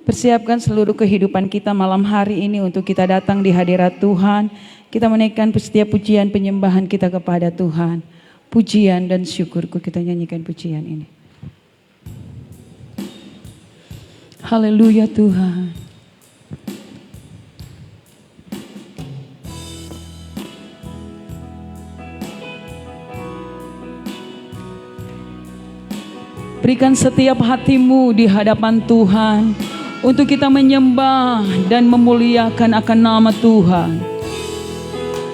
Persiapkan seluruh kehidupan kita malam hari ini untuk kita datang di hadirat Tuhan. Kita menaikkan setiap pujian penyembahan kita kepada Tuhan. Pujian dan syukurku, kita nyanyikan pujian ini. Haleluya Tuhan. Berikan setiap hatimu di hadapan Tuhan untuk kita menyembah dan memuliakan akan nama Tuhan.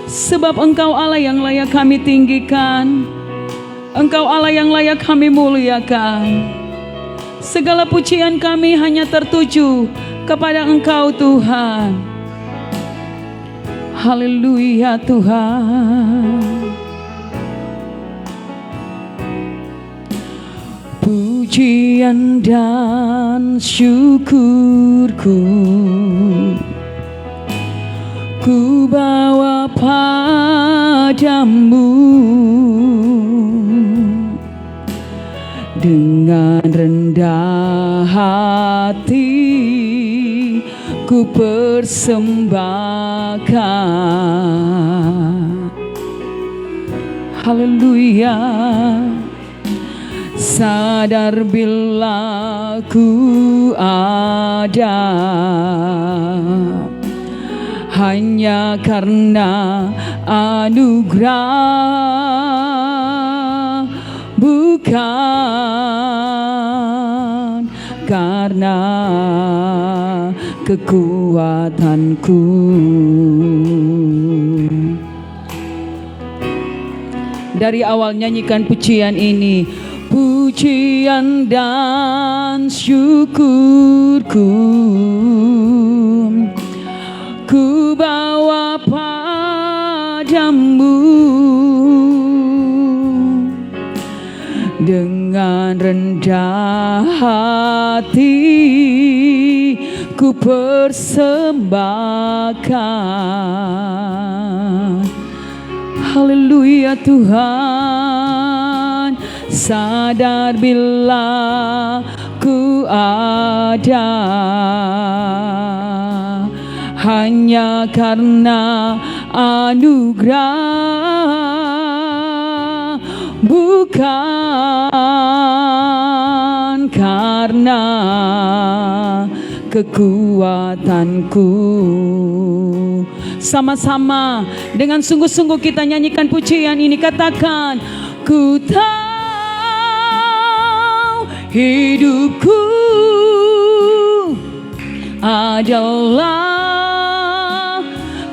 Sebab Engkau Allah yang layak kami tinggikan, Engkau Allah yang layak kami muliakan. Segala pujian kami hanya tertuju kepada Engkau Tuhan. Haleluya Tuhan. Pujian dan syukurku ku bawa padamu, dengan rendah hati ku persembahkan. Haleluya. Sadar bila ku ada hanya karena anugerah, bukan karena kekuatanku. Dari awal nyanyikan pujian ini. Pujian dan syukurku ku bawa padamu, dengan rendah hati ku persembahkan. Haleluya Tuhan. Sadar bila ku ada hanya karena anugerah, bukan karena kekuatanku. Sama-sama dengan sungguh-sungguh kita nyanyikan pujian ini. Katakan, ku tahu hidupku adalah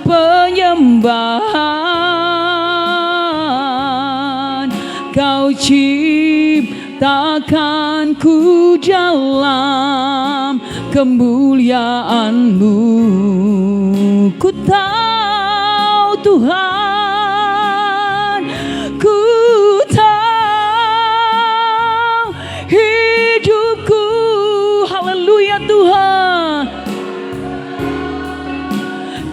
penyembahan. Kau ciptakanku dalam kemuliaan-Mu. Ku tahu Tuhan, ku tahu hidupku, haleluya Tuhan,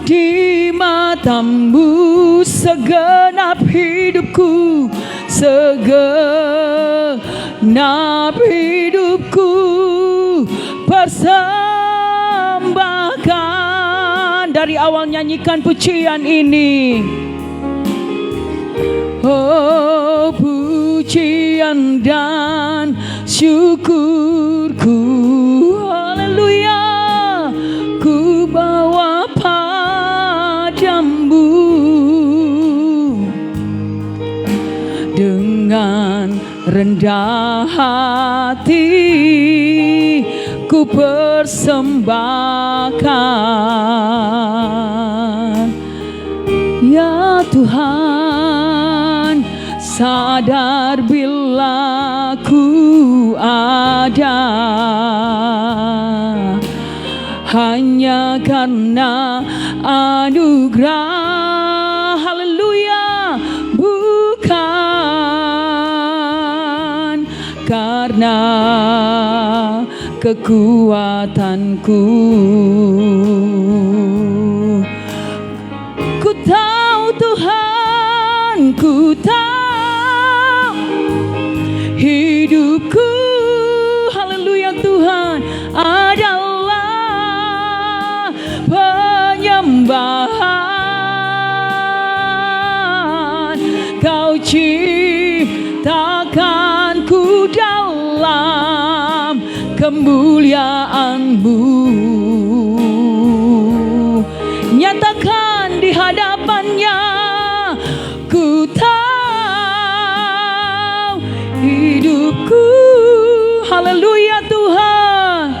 di mata-Mu segenap hidupku, segenap hidupku persembahkan. Dari awal nyanyikan pujian ini. Oh, pujian dan syukurku, haleluya, ku bawa padamu, dengan rendah hati ku persembahkan. Ya Tuhan, sadar bila ku ada hanya karena anugerah, haleluya, bukan karena kekuatanku. Ku tahu Tuhan, ku tahu hidupku, haleluya Tuhan, adalah dalam kemuliaan-Mu. Nyatakan di hadapannya, ku tahu hidupku. Haleluya Tuhan.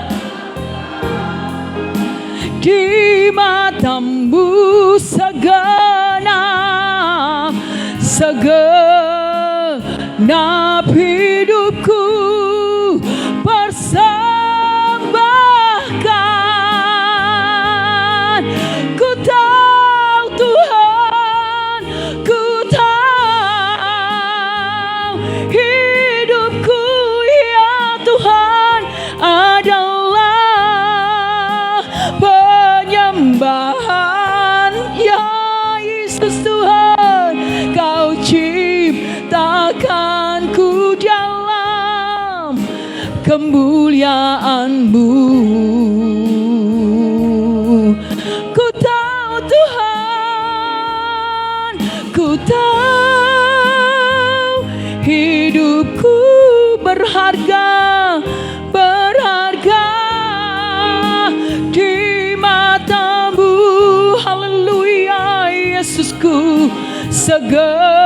Di mata-Mu segenap hidupku persembahkan. Ku tahu Tuhan, ku tahu hidupku ya Tuhan adalah penyembahan. Ya Yesus Tuhan, Kau ciptakanku dalam kemuliaan-Mu. Ku tahu Tuhan, ku tahu hidupku berharga di mata-Mu. Haleluya Yesusku, segenap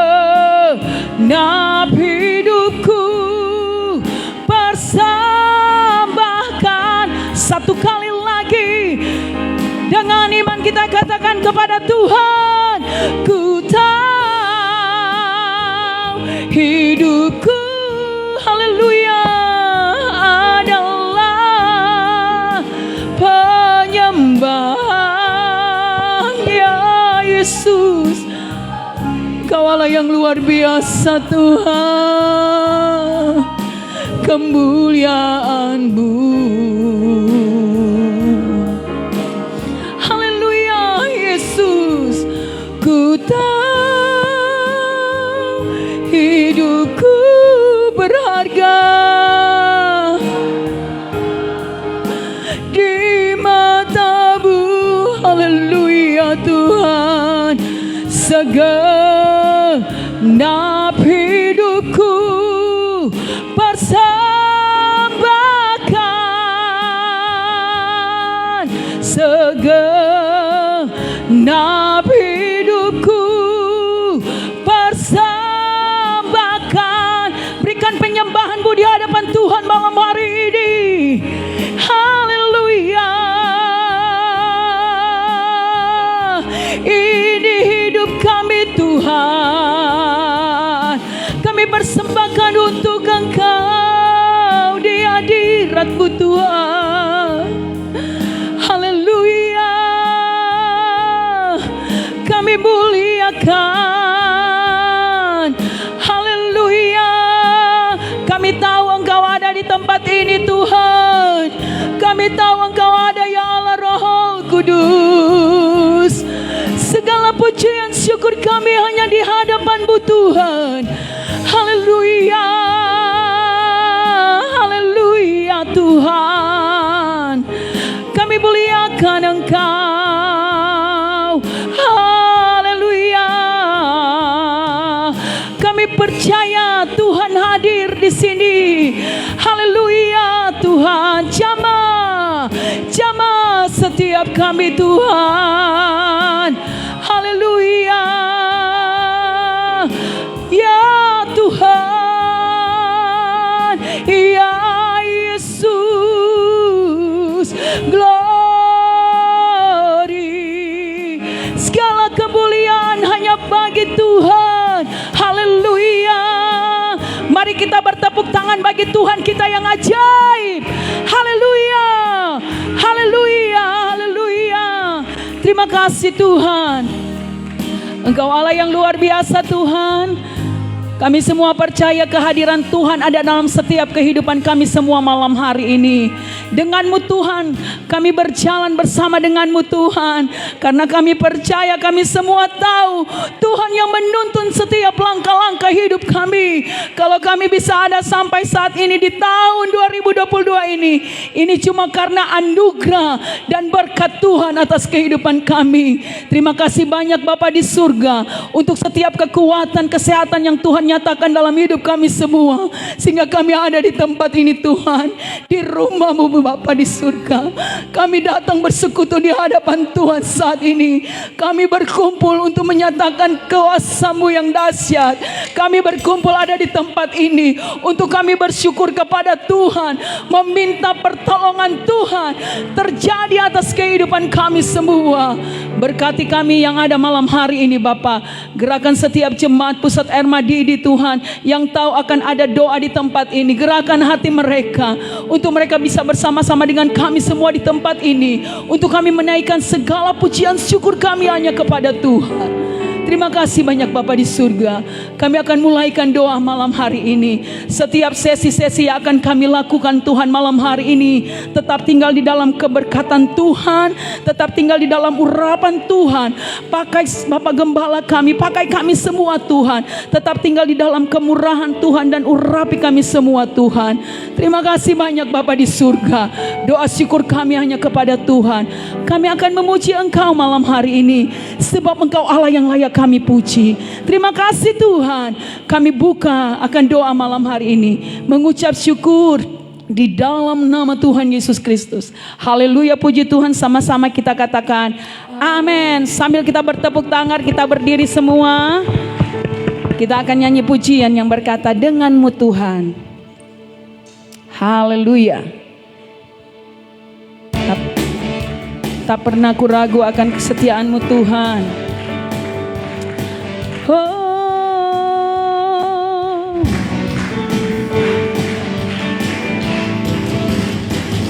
hidupku persembahkan. Satu kali lagi dengan iman kita katakan kepada Tuhan, ku tahu hidupku, haleluya, adalah penyembahan. Ya Yesus, Kau Allah yang luar biasa Tuhan, kemuliaan-Mu. Haleluya Yesus, ku tahu hidupku berharga di mata-Mu. Haleluya Tuhan, segenap hidupku persembahkan. Segenap hidupku persembahkan. Berikan penyembahan-Mu di hadapan Tuhan malam hari ini. Haleluya. Ini hidup kami Tuhan, kami persembahkan untuk Engkau di hadirat-Mu Tuhan. Haleluya, kami muliakan. Haleluya, kami tahu Engkau ada di tempat ini Tuhan. Kami tahu Engkau ada ya Allah Roh Kudus. Segala pujian syukur kami hanya di hadapan-Mu Tuhan. Haleluya, haleluya Tuhan. Kami muliakan Engkau. Haleluya. Kami percaya Tuhan hadir di sini. Haleluya Tuhan. Jamah setiap kami Tuhan. Haleluya. Ya Tuhan, ya Yesus, glory. Segala kemuliaan hanya bagi Tuhan. Haleluya. Mari kita bertepuk tangan bagi Tuhan kita yang ajaib. Haleluya. Haleluya. Haleluya. Terima kasih Tuhan. Engkau Allah yang luar biasa Tuhan. Kami semua percaya kehadiran Tuhan ada dalam setiap kehidupan kami semua malam hari ini. Dengan-Mu Tuhan, kami berjalan bersama dengan-Mu Tuhan. Karena kami percaya, kami semua tahu Tuhan yang menuntun setiap langkah-langkah hidup kami. Kalau kami bisa ada sampai saat ini di tahun 2022 ini cuma karena anugerah dan berkat Tuhan atas kehidupan kami. Terima kasih banyak Bapa di surga untuk setiap kekuatan, kesehatan yang Tuhan nyatakan dalam hidup kami semua, sehingga kami ada di tempat ini Tuhan, di rumah-Mu Bapa di surga. Kami datang bersekutu di hadapan Tuhan saat ini. Kami berkumpul untuk menyatakan kuasa-Mu yang dahsyat. Kami berkumpul ada di tempat ini untuk kami bersyukur kepada Tuhan, meminta pertolongan Tuhan terjadi atas kehidupan kami semua. Berkati kami yang ada malam hari ini Bapa. Gerakan setiap jemaat Pusat Air Madidi Tuhan, yang tahu akan ada doa di tempat ini. Gerakan hati mereka untuk mereka bisa bersama-sama dengan kami semua di tempat ini, untuk kami menaikkan segala pujian syukur kami hanya kepada Tuhan. Terima kasih banyak Bapa di surga. Kami akan mulaikan doa malam hari ini. Setiap sesi-sesi yang akan kami lakukan Tuhan malam hari ini, tetap tinggal di dalam keberkatan Tuhan, tetap tinggal di dalam urapan Tuhan. Pakai Bapak Gembala kami, pakai kami semua Tuhan. Tetap tinggal di dalam kemurahan Tuhan dan urapi kami semua Tuhan. Terima kasih banyak Bapa di surga. Doa syukur kami hanya kepada Tuhan. Kami akan memuji Engkau malam hari ini, sebab Engkau Allah yang layak kami puji. Terima kasih Tuhan. Kami buka akan doa malam hari ini, mengucap syukur di dalam nama Tuhan Yesus Kristus. Haleluya, puji Tuhan. Sama-sama kita katakan amin. Sambil kita bertepuk tangan, kita berdiri semua. Kita akan nyanyi pujian yang berkata, dengan-Mu Tuhan. Haleluya. Tak pernah ku ragu akan kesetiaan-Mu Tuhan. Oh,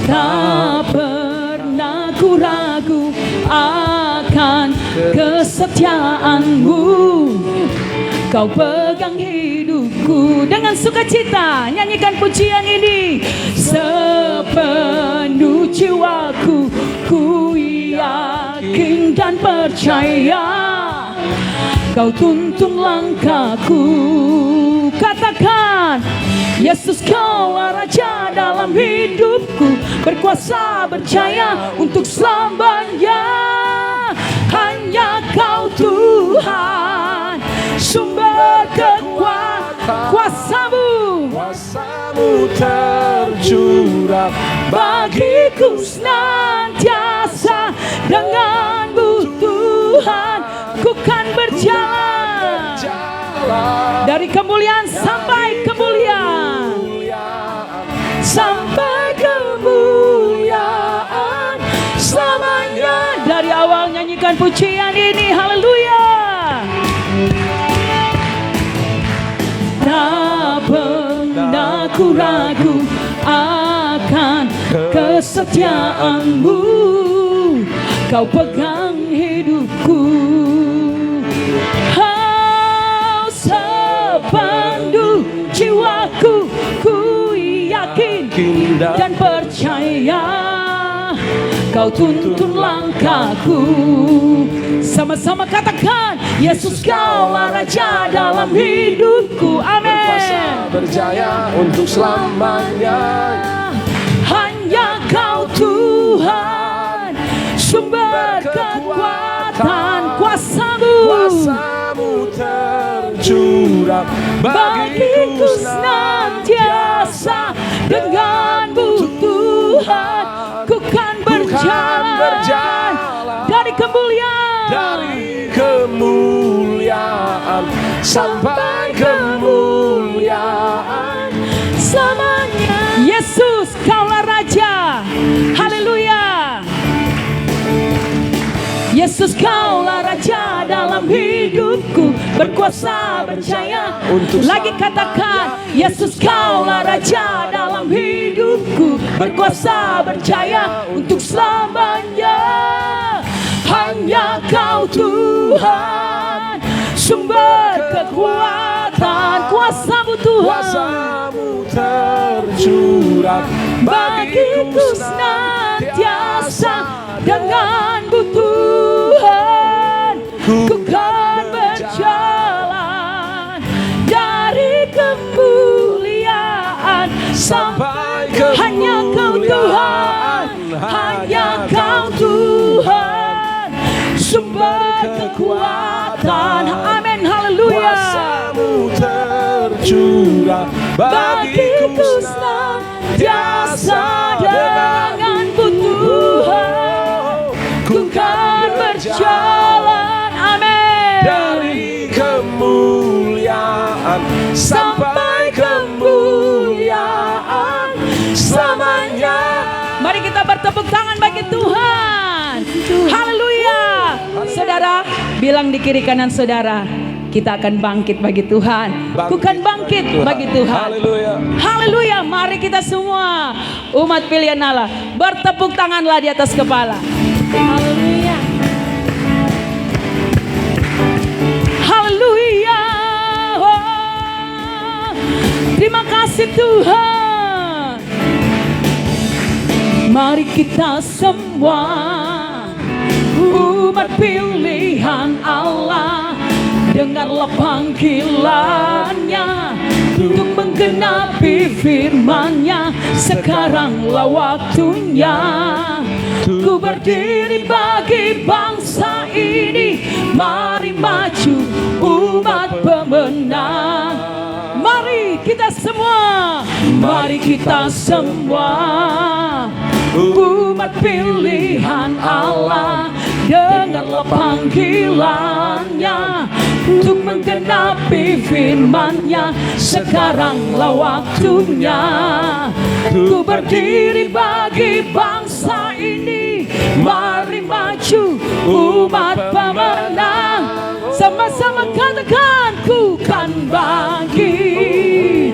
tak pernah ku ragu akan kesetiaan-Mu. Kau pegang hidupku dengan sukacita. Nyanyikan pujian ini. Sepenuh jiwaku ku yakin dan percaya, Kau tuntun langkahku. Katakan, Yesus Kaulah Raja dalam hidupku, berkuasa berjaya untuk selamanya. Hanya Kau Tuhan, sumber kekuatan. Kuasa-Mu tercurah bagiku senantiasa. Dengan-Mu Tuhan, ku kan berjalan dari kemuliaan sampai kemuliaan, sampai kemuliaan selamanya. Dari awal nyanyikan pujian ini, haleluya. Tak pernah ku ragu akan kesetiaan-Mu. Kau pegang hidupku. Oh, sepenuh jiwaku ku yakin dan percaya, Kau tuntun langkahku. Sama-sama katakan, Yesus Kaulah Raja dalam hidupku. Amin. Berkuasa berjaya untuk selamanya. Hanya Kau Tuhan, sumber kekuatan. Kuasa-Mu tercurah bagiku senantiasa. Dengan-Mu Tuhan, ku kan berjalan dari kemuliaan sampai kemuliaan selamanya. Yesus Kaulah Raja. Haleluya. Yesus Kaulah Raja dalam hidupku, berkuasa berjaya untuk lagi katakan, Yesus Kaulah Raja dalam hidupku, berkuasa berjaya untuk selamanya. Hanya Kau Tuhan, sumber kekuatan. Kuasa-Mu Tuhan, Kuasa-Mu tercurah bagiku senantiasa. Dengan-Mu Tuhan, ku kan berjalan dari kemuliaan sampai kemuliaan. Hanya Kau Tuhan, hanya Kau Tuhan, sumber kekuatan. Amin, haleluya. Kuasa-Mu tercurah bagiku senantiasa denganmu Tuhan, ku kan berjalan, amin, dari kemuliaan sampai kemuliaan selamanya. Mari kita bertepuk tangan bagi Tuhan. Haleluya. Saudara, bilang di kiri kanan saudara, kita akan bangkit bagi Tuhan. Bukan bangkit bagi Tuhan. Haleluya. Haleluya. Mari kita semua umat pilihan Allah bertepuk tanganlah di atas kepala. Haleluya. Haleluya. Oh, terima kasih Tuhan. Mari kita semua umat pilihan Allah, dengarlah panggilannya untuk menggenapi firman-Nya. Sekaranglah waktunya ku berdiri bagi bangsa ini. Mari maju umat pemenang. Mari kita semua, mari kita semua umat pilihan Allah, dengarlah panggilannya untuk menggenapi firman-Nya. Sekaranglah waktunya ku berdiri bagi bangsa ini. Mari maju umat pemenang. Sama-sama katakan, ku kan bangkit,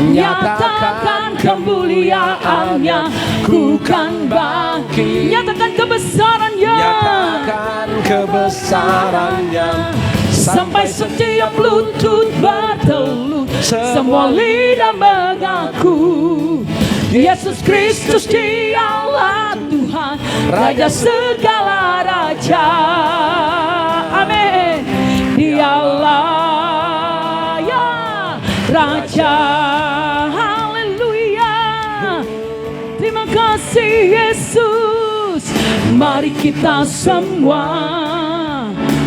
nyatakan kemuliaan-Nya. Ku kan bangkit, nyatakan kebesaran-Nya, Nyatakan kebesaran-Nya. sampai setiap lutut bertelut, semua lidah mengaku Yesus Kristus Dialah Tuhan, Raja segala raja. Amin. Dialah ya Raja. Haleluya. Terima kasih Yesus. Mari kita semua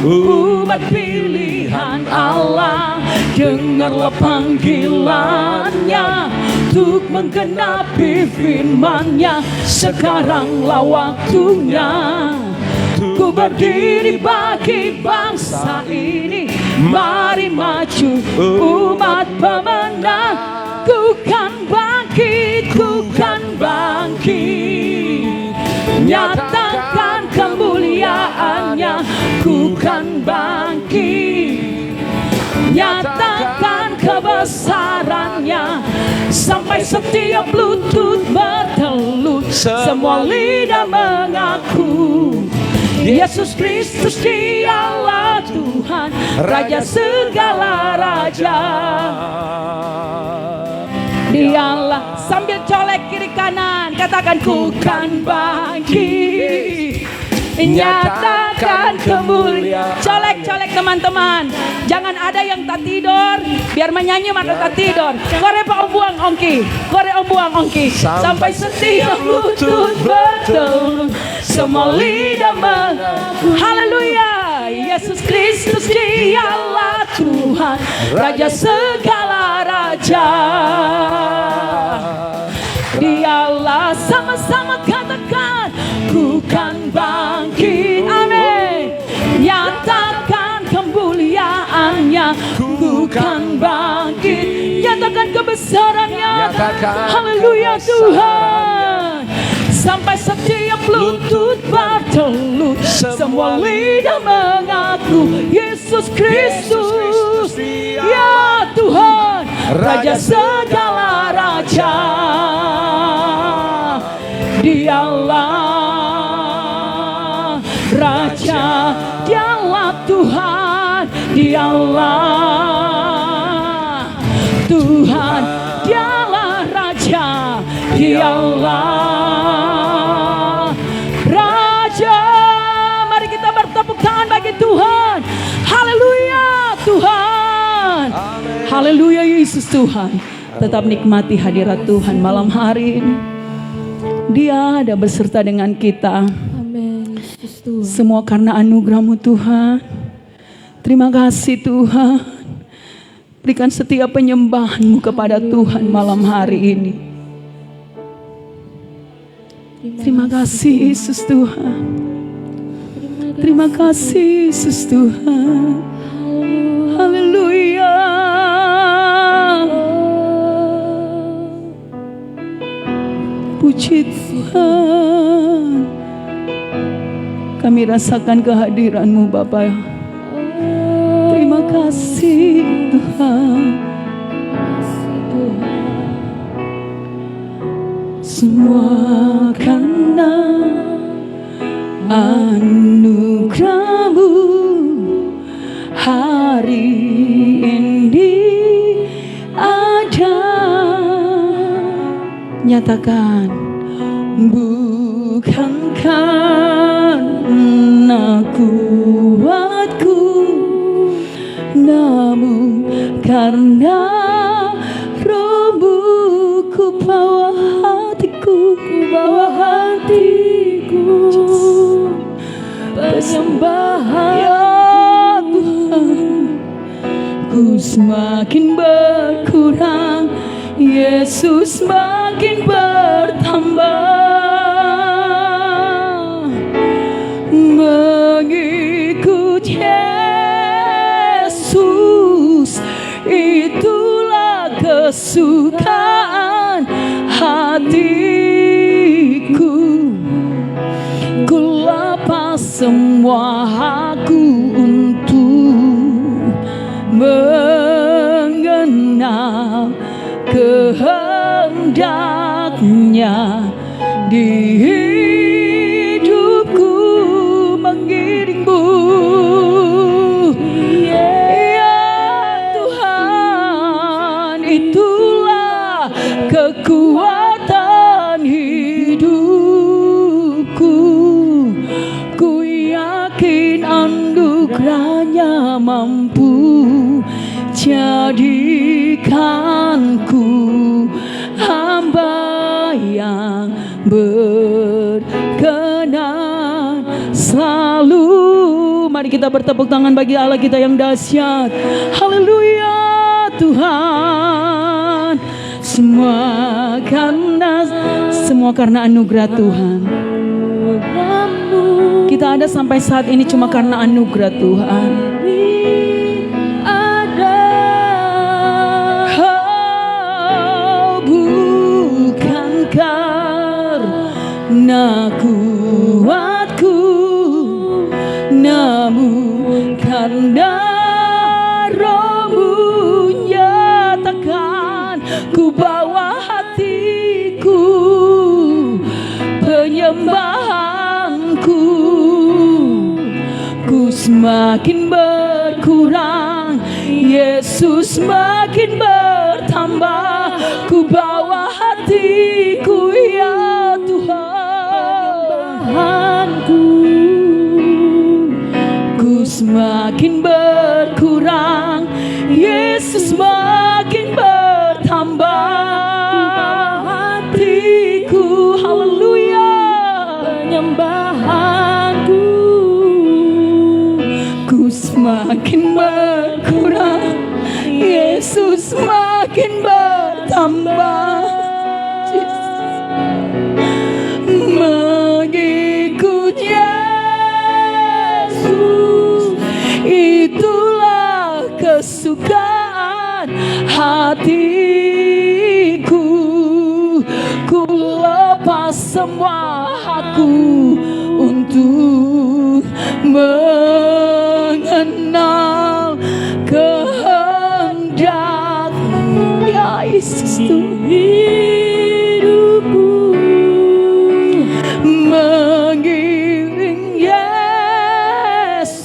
umat pilihan Allah, dengarlah panggilannya untuk menggenapi firman-Nya. Sekaranglah waktunya ku berdiri bagi bangsa ini. Mari maju umat pemenang. Ku kan bangkit, ku kan bangkit, nyatakan kemuliaan-Nya. Ku kan bangkit, nyatakan kebesaran-Nya, sampai setiap lutut bertelut, semua lidah mengaku Yesus Kristus Dialah Tuhan, Raja segala raja. Dialah, sambil colek kiri kanan, katakan ku kan bangkit, nyatakan kemuliaan. Colek-colek teman-teman, jangan ada yang tak tidur, biar menyanyi maka tak tidur. Kore pa buang ongki, kore buang ongki, sampai setiap lutut bertelut, semua lidah mengaku. Haleluya. Yesus Kristus Dialah Tuhan, Raja segala raja. Dialah, sama-sama katakan, ku kan bangkit, amin, nyatakan kemuliaan-Nya. Ku kan bangkit, nyatakan kebesaran-Nya. Haleluya Tuhan. Sampai setiap lutut bertelut, semua lidah mengaku Yesus Kristus ya Tuhan, Raja segala raja. Dialah Raja, Dialah Tuhan, Dialah Tuhan, Dialah Raja, Dialah Raja. Mari kita bertepuk tangan bagi Tuhan. Haleluya Tuhan. Haleluya Yesus Tuhan. Tetap nikmati hadirat Tuhan malam hari ini. Dia ada beserta dengan kita. Amin. Semua karena anugerah-Mu Tuhan. Terima kasih Tuhan. Berikan setiap penyembahan-Mu kepada Tuhan malam hari ini. Terima kasih Yesus Tuhan. Terima kasih Yesus Tuhan. Haleluya. Puji Tuhan. Kami rasakan kehadiran-Mu Bapa. Terima kasih Tuhan. Semua karena anugerah-Mu hari ini ada. Nyatakan, bukan karena kuatku, namun karena Roh-Mu ku bawa hatiku, penyembahan ya Tuhan. Ku semakin berkurang, Yesus makin bertambah. Mengikut Yesus, itulah kesukaan hatiku. Ku lepas semua aku untuk mengenal kehendak-Nya di hidupku, mengiring-Mu. Ya Tuhan, itulah kekuatan hidupku. Ku yakin anugerah-Nya mampu jadikanku hamba yang berkenan selalu. Mari kita bertepuk tangan bagi Allah kita yang dahsyat. Haleluya Tuhan. Semua karena anugerah Tuhan. Kita ada sampai saat ini cuma karena anugerah Tuhan. Bukan karena kuatku, namun karena Roh-Mu. Nyatakan, ku bawa hatiku, penyembahanku. Ku semakin berkurang, Yesus makin bertambah. Ku bawa hatiku ya Tuhan. Ku semakin berkurang, Yesus makin bertambah. Hatiku, haleluya, penyembahanku. Ku semakin berkurang, Yesus makin bertambah. Mengikut Yesus, itulah kesukaan hatiku. Ku lepas semua aku untuk mengenal kehendak-Nya. Yesus hidupku, mengiring Yesus,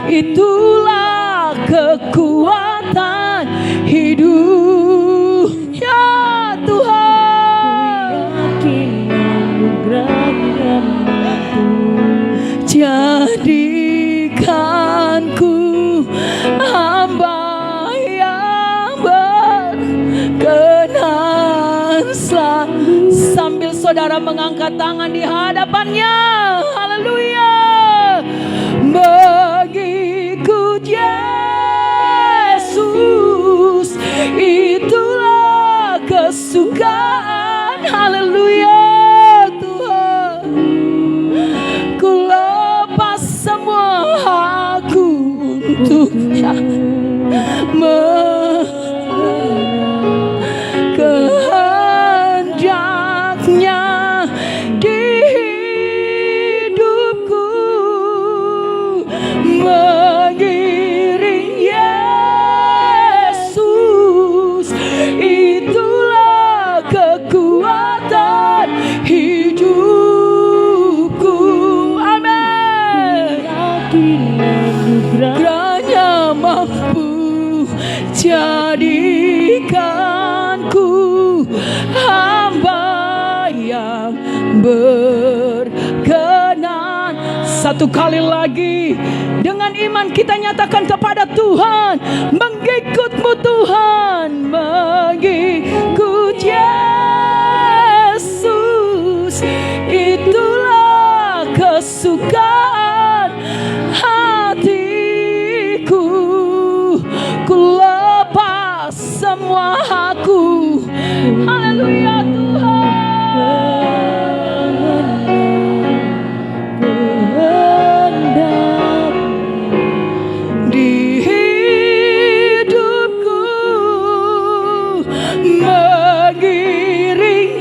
itulah kekuatan hidup ya Tuhan. Jadikanku hamba yang berkenan selalu. Sambil saudara mengangkat tangan di hadapannya, haleluya. Mengikut Yesus, kesukaan. Haleluya Tuhan. Ku lepas semua aku untuknya, kehendaknya di hidupku, mengiring Yesus. Itulah kekuatan hidupku. Amin. Kiranya mampu jadikanku hamba yang berkenan. Satu kali lagi, dengan iman kita nyatakan kepada Tuhan, mengikutmu Tuhan, mengikut Yesus. Itulah kesukaan hatiku. Ku lepas semua aku. Haleluya Tuhan. Di hidupku, mengiring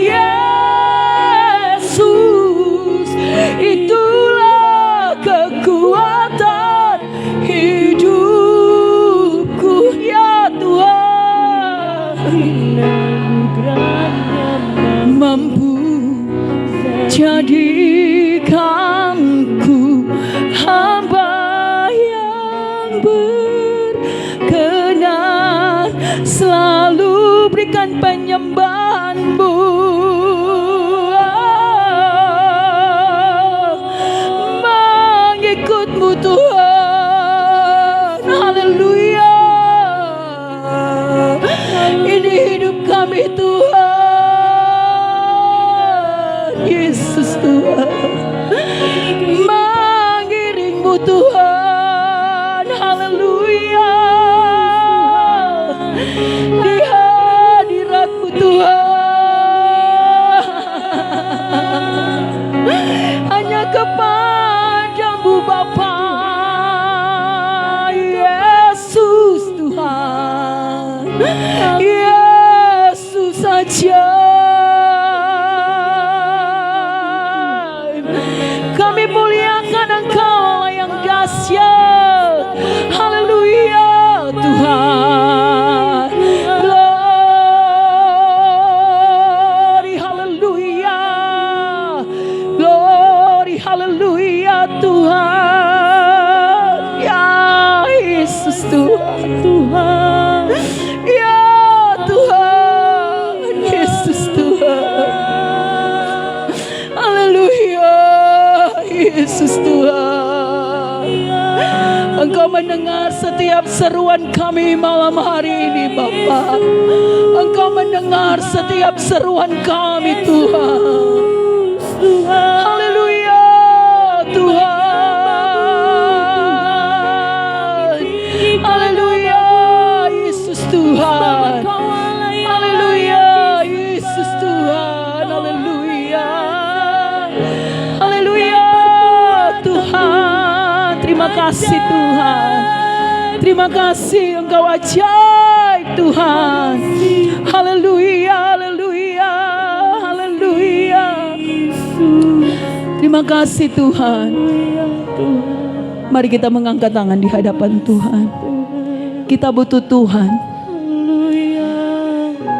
Yesus. Itulah kekuatan hidupku ya Tuhan. Mampu jadikanku hamba yang berkenan, selalu berikan penyembahanmu. Mengikutmu Tuhan. Haleluya. Ini hidup kami Tuhan. Yesus Tuhan, mengiringmu Tuhan. Haleluya. Di hadiratmu Tuhan, hanya kepadamu Bapa. Yesus Tuhan, Yesus saja. Kami muliakan Engkau Allah yang dahsyat. Haleluya Tuhan. Glory haleluya. Glory haleluya Tuhan. Ya Yesus Tuhan. Ya Tuhan. Yesus Tuhan. Haleluya. Yesus Tuhan, Engkau mendengar setiap seruan kami malam hari ini Bapa. Engkau mendengar setiap seruan kami Tuhan. Haleluya Tuhan. Haleluya Yesus Tuhan. Haleluya Yesus Tuhan. Haleluya. Haleluya Tuhan. Terima kasih Tuhan. Terima kasih Engkau ajaib Tuhan. Haleluya. Haleluya. Haleluya. Terima kasih Tuhan. Mari kita mengangkat tangan di hadapan Tuhan. Kita butuh Tuhan.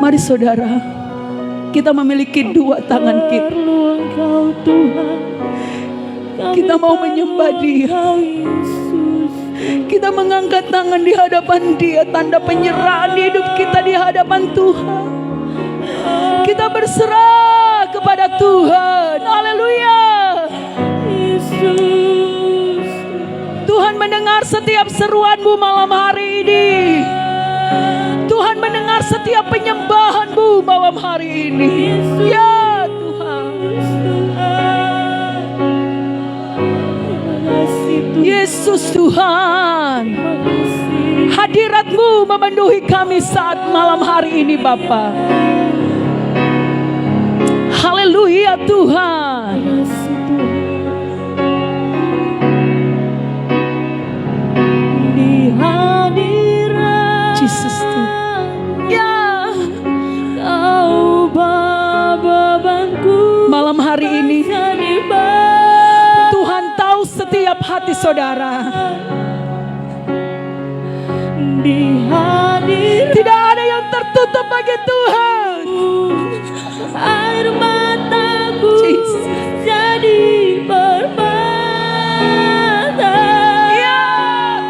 Mari saudara, kita memiliki dua tangan kita. Kita mau menyembah Dia. Kita mengangkat tangan di hadapan Dia, tanda penyerahan hidup kita di hadapan Tuhan. Kita berserah kepada Tuhan. Haleluya. Tuhan mendengar setiap seruanmu malam hari ini. Tuhan mendengar setiap penyembahanmu malam hari ini. Ya Tuhan. Yesus Tuhan, hadirat-Mu memenuhi kami saat malam hari ini Bapa. Tuhan. Di hadirat Jesus Tuhan. Ya, Kau bebanku malam hari ini jadi Tuhan tahu setiap hati saudara. di hadirat Tidak ada yang tertutup bagi Tuhan. air mataku Jesus. jadi bermata. Ya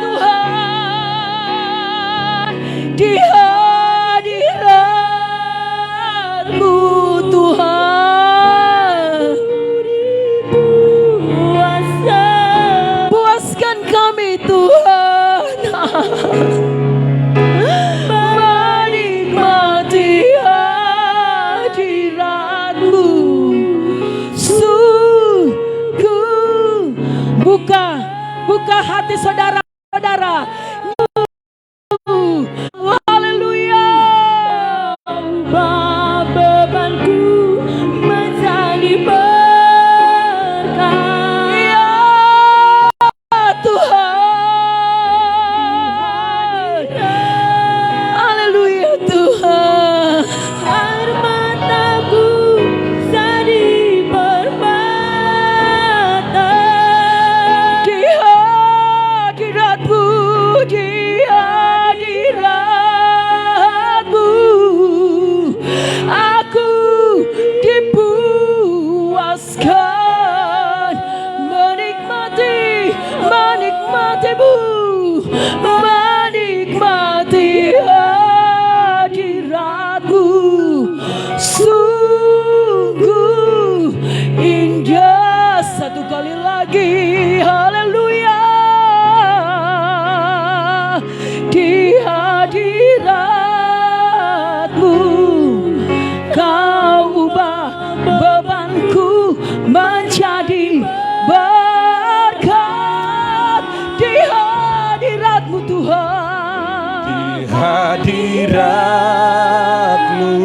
Tuhan, di hadirat-Mu Tuhan, Puasa puaskan kami Tuhan. Menikmati hadirat-Mu. Sungguh buka hati saudara-saudara. Haleluya. bebanku menjadi berkah. Ya Tuhan. Haleluya Tuhan. Air mataku jadi bermata. Di hadirat-Mu, di hadirat-Mu, aku dipuaskan menikmati-Mu, menikmati hadirat-Mu. Sungguh indah. Satu kali lagi, haleluya. Di hadirat-Mu, Kau ubah bebanku menjadi berkat. Di hadirat-Mu Tuhan. Hadirat-Mu,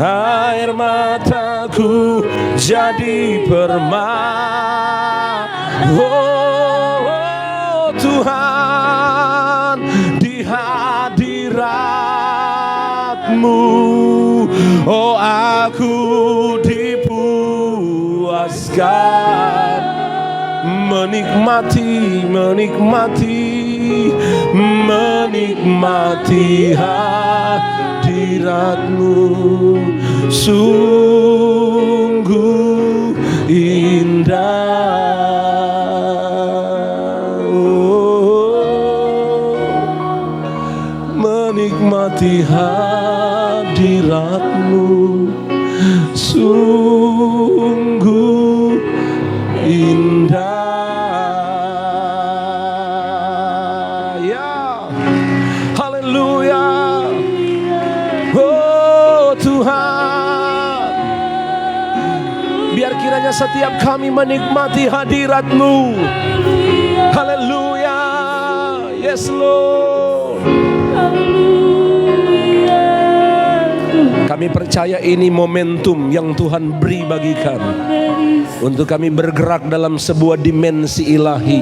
air mataku jadi bermata. Oh Tuhan, di hadirat-Mu, oh aku dipuaskan menikmati hadirat-Mu. Sungguh indah. Menikmati hadirat-Mu. Sungguh indah. Ya, haleluya. Oh Tuhan, biar kiranya setiap kami menikmati hadirat-Mu. Haleluya. Yes Lord. Kami percaya ini momentum yang Tuhan beri bagi kami untuk kami bergerak dalam sebuah dimensi ilahi.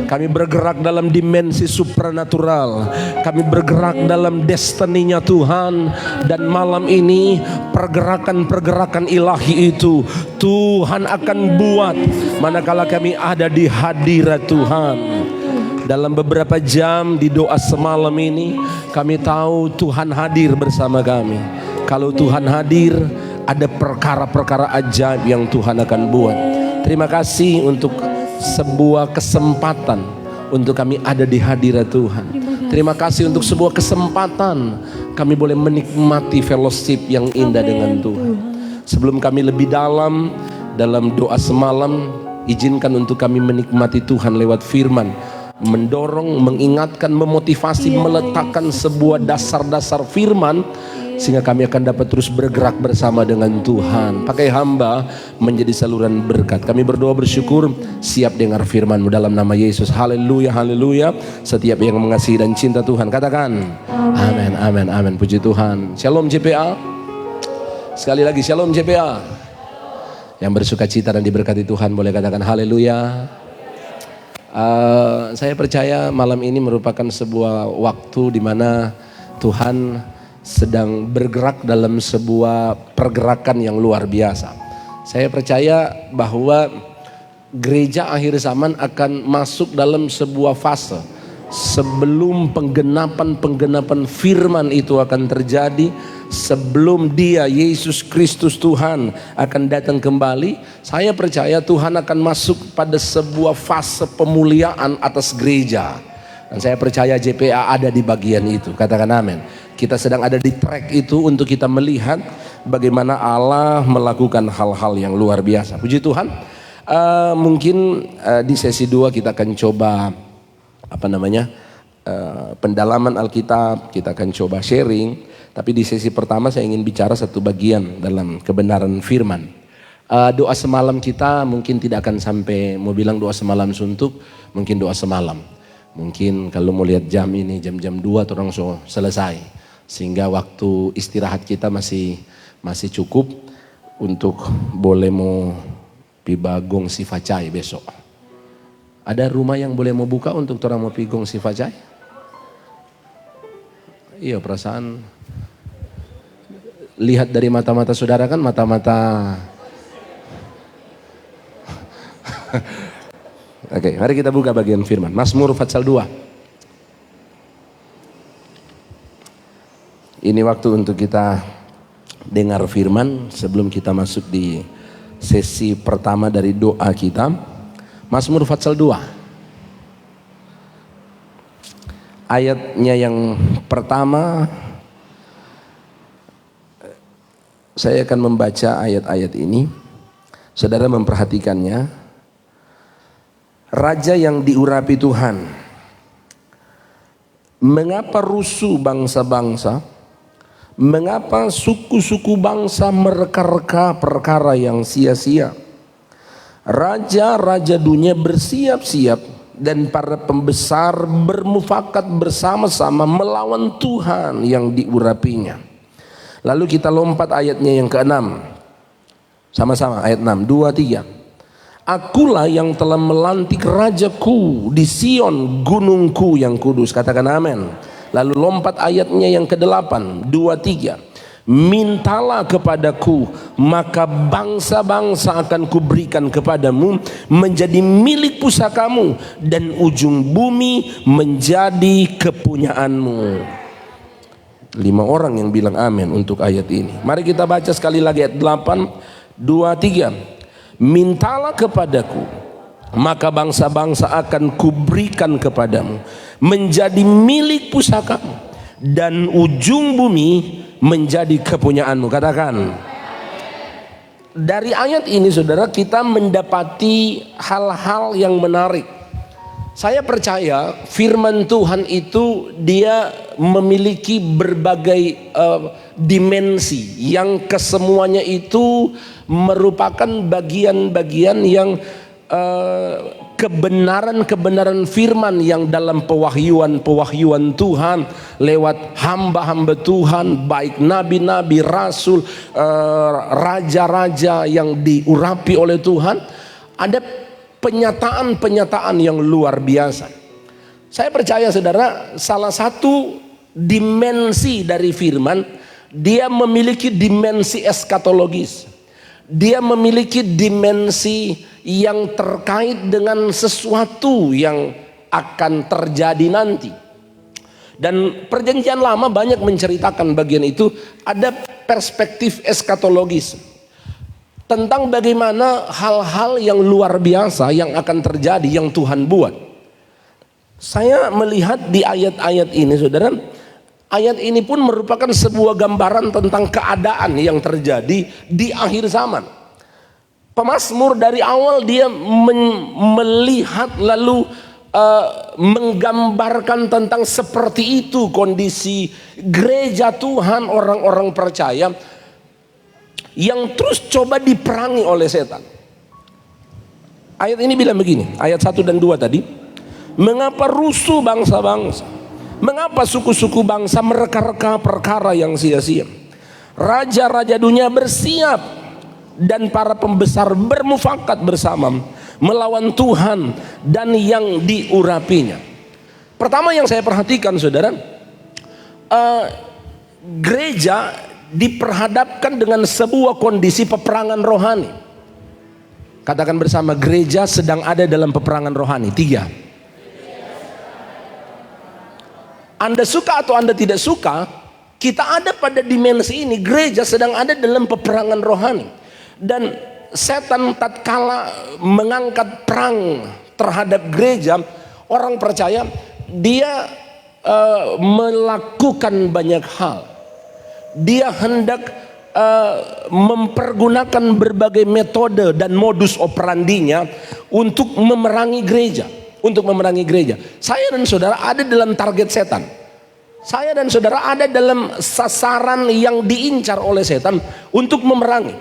Kami bergerak dalam dimensi supranatural. Kami bergerak dalam destininya Tuhan. Dan malam ini pergerakan-pergerakan ilahi itu Tuhan akan buat manakala kami ada di hadirat Tuhan. Dalam beberapa jam di doa semalam ini, kami tahu Tuhan hadir bersama kami. Kalau Tuhan hadir, ada perkara-perkara ajaib yang Tuhan akan buat. Terima kasih untuk sebuah kesempatan untuk kami ada di hadirat Tuhan. Terima kasih untuk sebuah kesempatan kami boleh menikmati fellowship yang indah dengan Tuhan. Sebelum kami lebih dalam doa semalam, izinkan untuk kami menikmati Tuhan lewat firman, mendorong, mengingatkan, memotivasi, meletakkan sebuah dasar-dasar firman sehingga kami akan dapat terus bergerak bersama dengan Tuhan. Pakai hamba menjadi saluran berkat. Kami berdoa bersyukur, siap dengar firman-Mu dalam nama Yesus. Haleluya, haleluya. Setiap yang mengasihi dan cinta Tuhan katakan amin, amin, amin. Puji Tuhan. Shalom JPA. Sekali lagi shalom JPA. Yang bersuka cita dan diberkati Tuhan boleh katakan haleluya. Saya percaya malam ini merupakan sebuah waktu di mana Tuhan sedang bergerak dalam sebuah pergerakan yang luar biasa. Saya percaya bahwa gereja akhir zaman akan masuk dalam sebuah fase sebelum penggenapan firman itu akan terjadi, sebelum Dia Yesus Kristus Tuhan akan datang kembali. Saya percaya Tuhan akan masuk pada sebuah fase pemuliaan atas gereja. Dan saya percaya JPA ada di bagian itu. Katakan amin. Kita sedang ada di track itu untuk kita melihat bagaimana Allah melakukan hal-hal yang luar biasa. Puji Tuhan. Mungkin di sesi 2 kita akan coba pendalaman Alkitab, kita akan coba sharing. Tapi di sesi pertama saya ingin bicara satu bagian dalam kebenaran firman. Doa semalam kita mungkin tidak akan sampai, mau bilang doa semalam suntuk, mungkin doa semalam. Mungkin kalau mau lihat jam ini, jam-jam 2 orang so selesai. Sehingga waktu istirahat kita masih cukup untuk boleh mau pibagong si Facai besok. Ada rumah yang boleh mau buka untuk orang mau pigong si Facai? Iya, perasaan lihat dari mata-mata saudara kan mata-mata. Oke, mari kita buka bagian firman. Mazmur pasal 2. Ini waktu untuk kita dengar firman sebelum kita masuk di sesi pertama dari doa kita. Mazmur pasal 2. Ayatnya yang pertama, saya akan membaca ayat-ayat ini. Saudara memperhatikannya. Raja yang diurapi Tuhan, mengapa rusuh bangsa-bangsa? Mengapa suku-suku bangsa mereka-reka perkara yang sia-sia? Raja-raja dunia bersiap-siap dan para pembesar bermufakat bersama-sama melawan Tuhan yang diurapinya. Lalu kita lompat ayatnya yang ke-6. Sama-sama ayat 6, 2, 3. Akulah yang telah melantik rajaku di Sion, gunungku yang kudus. Katakan amin. Lalu lompat ayatnya yang ke-8, 2, 3. Mintalah kepadaku, maka bangsa-bangsa akan kuberikan kepadamu menjadi milik pusakamu, dan ujung bumi menjadi kepunyaanmu. 5 orang yang bilang amin untuk ayat ini. Mari kita baca sekali lagi ayat 8, 2, 3. Mintalah kepadaku, maka bangsa-bangsa akan kuberikan kepadamu menjadi milik pusakamu, dan ujung bumi menjadi kepunyaanmu. Katakan. Dari ayat ini saudara kita mendapati hal-hal yang menarik. Saya percaya firman Tuhan itu dia memiliki berbagai dimensi yang kesemuanya itu merupakan bagian-bagian yang kebenaran-kebenaran firman yang dalam pewahyuan Tuhan lewat hamba-hamba Tuhan, baik nabi-nabi, rasul, raja-raja yang diurapi oleh Tuhan. Ada penyataan-penyataan yang luar biasa. Saya percaya saudara, salah satu dimensi dari firman, dia memiliki dimensi eskatologis. Dia memiliki dimensi yang terkait dengan sesuatu yang akan terjadi nanti. Dan perjanjian lama banyak menceritakan bagian itu. Ada perspektif eskatologis tentang bagaimana hal-hal yang luar biasa yang akan terjadi, yang Tuhan buat. Saya melihat di ayat-ayat ini saudara, ayat ini pun merupakan sebuah gambaran tentang keadaan yang terjadi di akhir zaman. Pemazmur dari awal dia melihat lalu menggambarkan tentang seperti itu kondisi gereja Tuhan, orang-orang percaya yang terus coba diperangi oleh setan. Ayat ini bilang begini, ayat 1 dan 2 tadi. Mengapa rusuh bangsa-bangsa? Mengapa suku-suku bangsa mereka-reka perkara yang sia-sia? Raja-raja dunia bersiap dan para pembesar bermufakat bersama melawan Tuhan dan yang diurapinya. Pertama yang saya perhatikan saudara, gereja diperhadapkan dengan sebuah kondisi peperangan rohani. Katakan bersama, gereja sedang ada dalam peperangan rohani. 3. Anda suka atau Anda tidak suka, kita ada pada dimensi ini. Gereja sedang ada dalam peperangan rohani. Dan setan tatkala mengangkat perang terhadap gereja, orang percaya dia melakukan banyak hal. Dia hendak mempergunakan berbagai metode dan modus operandinya untuk memerangi gereja. Saya dan saudara ada dalam target setan. Saya dan saudara ada dalam sasaran yang diincar oleh setan untuk memerangi.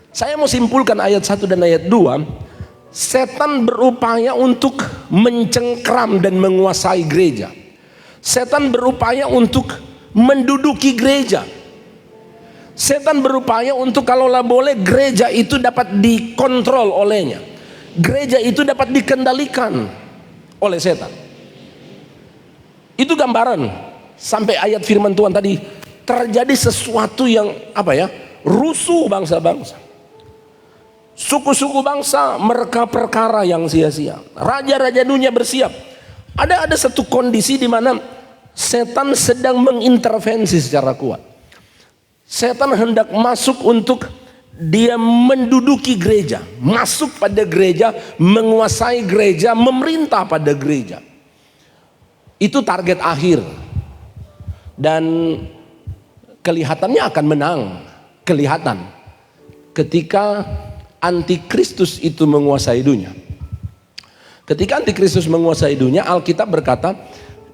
Saya mau simpulkan ayat 1 dan ayat 2. Setan berupaya untuk mencengkram dan menguasai gereja. Setan berupaya untuk menduduki gereja. Setan berupaya untuk kalaulah boleh gereja itu dapat dikontrol olehnya. Gereja itu dapat dikendalikan oleh setan. Itu gambaran sampai ayat firman Tuhan tadi, terjadi sesuatu yang rusuh bangsa-bangsa. Suku-suku bangsa mereka perkara yang sia-sia. Raja-raja dunia bersiap. Ada satu kondisi di mana setan sedang mengintervensi secara kuat. Setan hendak masuk untuk dia menduduki gereja, masuk pada gereja, menguasai gereja, memerintah pada gereja. Itu target akhir. Dan kelihatannya akan menang. Kelihatan ketika antikristus itu menguasai dunia. Ketika antikristus menguasai dunia, Alkitab berkata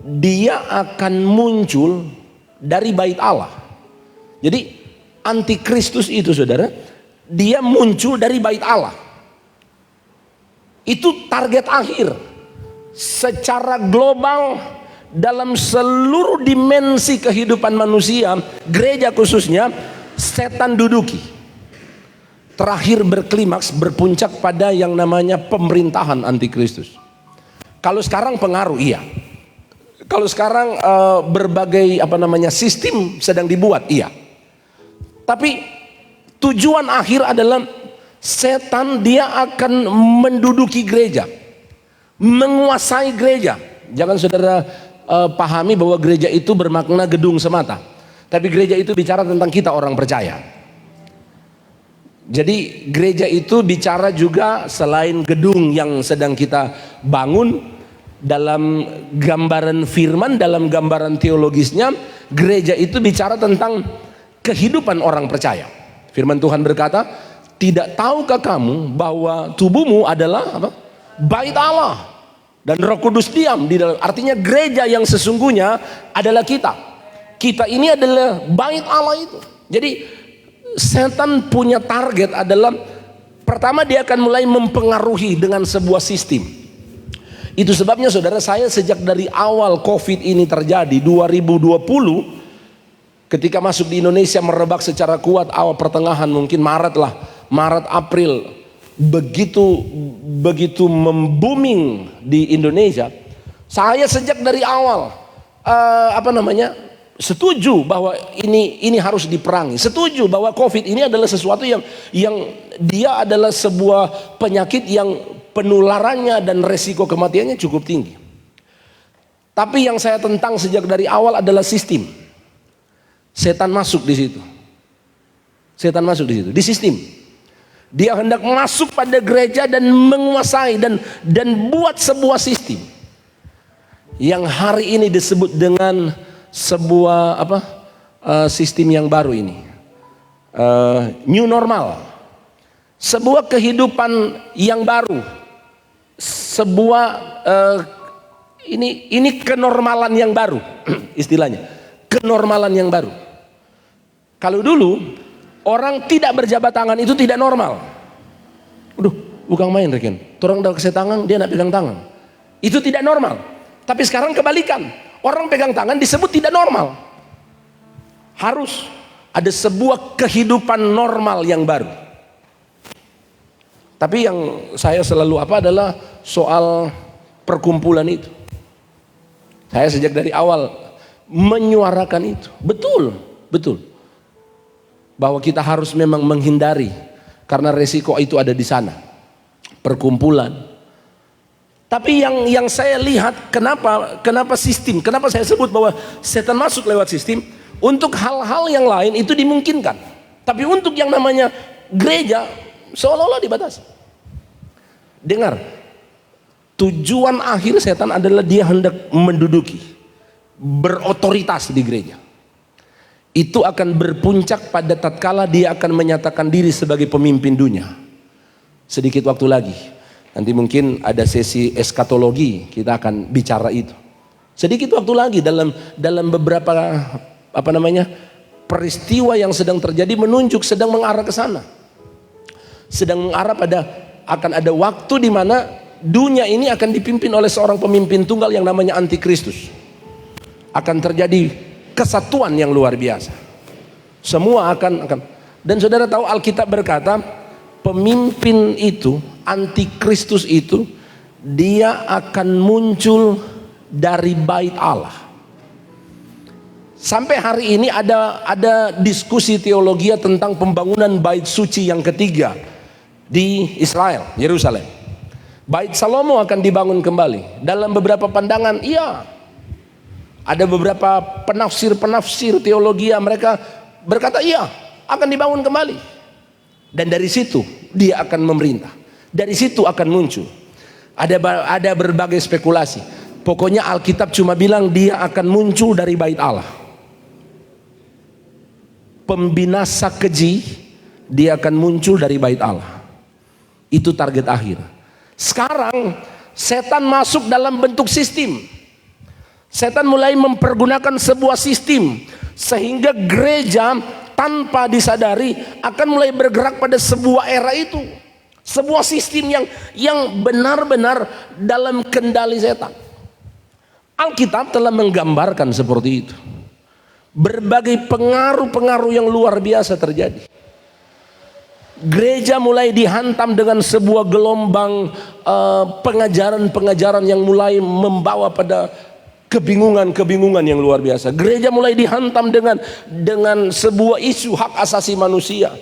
dia akan muncul dari bait Allah. Jadi antikristus itu saudara, dia muncul dari bait Allah. Itu target akhir. Secara global dalam seluruh dimensi kehidupan manusia, gereja khususnya, setan duduki. Terakhir berklimaks, berpuncak pada yang namanya pemerintahan antikristus. Kalau sekarang pengaruh, iya. Kalau sekarang berbagai sistem sedang dibuat, iya. Tapi tujuan akhir adalah setan dia akan menduduki gereja, menguasai gereja. Jangan saudara pahami bahwa gereja itu bermakna gedung semata. Tapi gereja itu bicara tentang kita orang percaya. Jadi gereja itu bicara juga selain gedung yang sedang kita bangun, dalam gambaran firman, dalam gambaran teologisnya, gereja itu bicara tentang kehidupan orang percaya. Firman Tuhan berkata, tidak tahukah kamu bahwa tubuhmu adalah bait Allah dan Roh Kudus diam di dalam. Artinya gereja yang sesungguhnya adalah kita. Kita ini adalah bait Allah itu. Jadi setan punya target adalah, pertama dia akan mulai mempengaruhi dengan sebuah sistem. Itu sebabnya saudara, saya sejak dari awal COVID ini terjadi 2020, ketika masuk di Indonesia merebak secara kuat, awal pertengahan mungkin Maret April, begitu membooming di Indonesia. Saya sejak dari awal setuju bahwa ini harus diperangi. Setuju bahwa COVID ini adalah sesuatu yang dia adalah sebuah penyakit yang penularannya dan resiko kematiannya cukup tinggi. Tapi yang saya tentang sejak dari awal adalah sistem. Setan masuk di situ. Di sistem. Dia hendak masuk pada gereja dan menguasai dan buat sebuah sistem yang hari ini disebut dengan sebuah sistem yang baru ini, new normal, sebuah kehidupan yang baru, sebuah ini kenormalan yang baru istilahnya, kenormalan yang baru. Kalau dulu orang tidak berjabat tangan itu tidak normal. Bukan main Reken. Orang udah kasih tangan, dia nak pegang tangan. Itu tidak normal. Tapi sekarang kebalikan. Orang pegang tangan disebut tidak normal. Harus ada sebuah kehidupan normal yang baru. Tapi yang saya selalu adalah soal perkumpulan itu. Saya sejak dari awal menyuarakan itu. Betul. Bahwa kita harus memang menghindari, karena resiko itu ada di sana. Perkumpulan. Tapi yang saya lihat, kenapa sistem, kenapa saya sebut bahwa setan masuk lewat sistem, untuk hal-hal yang lain itu dimungkinkan. Tapi untuk yang namanya gereja, seolah-olah dibatasi. Dengar, tujuan akhir setan adalah dia hendak menduduki, berotoritas di gereja. Itu akan berpuncak pada tatkala dia akan menyatakan diri sebagai pemimpin dunia. Sedikit waktu lagi, nanti mungkin ada sesi eskatologi, kita akan bicara itu. Sedikit waktu lagi dalam beberapa peristiwa yang sedang terjadi menunjuk sedang mengarah ke sana. Sedang mengarah pada akan ada waktu di mana dunia ini akan dipimpin oleh seorang pemimpin tunggal yang namanya Antikristus. Akan terjadi kesatuan yang luar biasa. Semua akan dan saudara tahu Alkitab berkata, pemimpin itu, Antikristus itu, dia akan muncul dari bait Allah. Sampai hari ini ada diskusi teologi tentang pembangunan bait suci yang ketiga di Israel, Yerusalem. Bait Salomo akan dibangun kembali. Dalam beberapa pandangan, iya. Ada beberapa penafsir teologi mereka berkata iya, akan dibangun kembali. Dan dari situ dia akan memerintah. Dari situ akan muncul. Ada berbagai spekulasi. Pokoknya Alkitab cuma bilang dia akan muncul dari bait Allah. Pembinasa keji, dia akan muncul dari bait Allah. Itu target akhir. Sekarang setan masuk dalam bentuk sistem. Setan mulai mempergunakan sebuah sistem sehingga gereja tanpa disadari akan mulai bergerak pada sebuah era itu. Sebuah sistem yang benar-benar dalam kendali setan. Alkitab telah menggambarkan seperti itu. Berbagai pengaruh-pengaruh yang luar biasa terjadi. Gereja mulai dihantam dengan sebuah gelombang pengajaran-pengajaran yang mulai membawa pada kebingungan yang luar biasa. Gereja mulai dihantam dengan sebuah isu hak asasi manusia.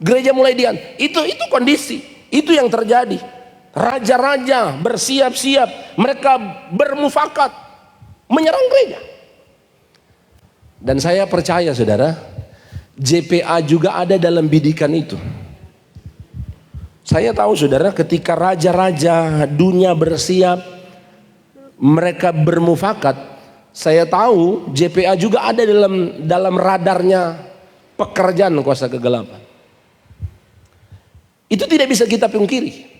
Gereja mulai itu kondisi, itu yang terjadi. Raja-raja bersiap-siap, mereka bermufakat menyerang gereja. Dan saya percaya saudara, JPA juga ada dalam bidikan itu. Saya tahu saudara, ketika raja-raja dunia bersiap, mereka bermufakat, saya tahu JPA juga ada dalam radarnya pekerjaan kuasa kegelapan. Itu tidak bisa kita pungkiri.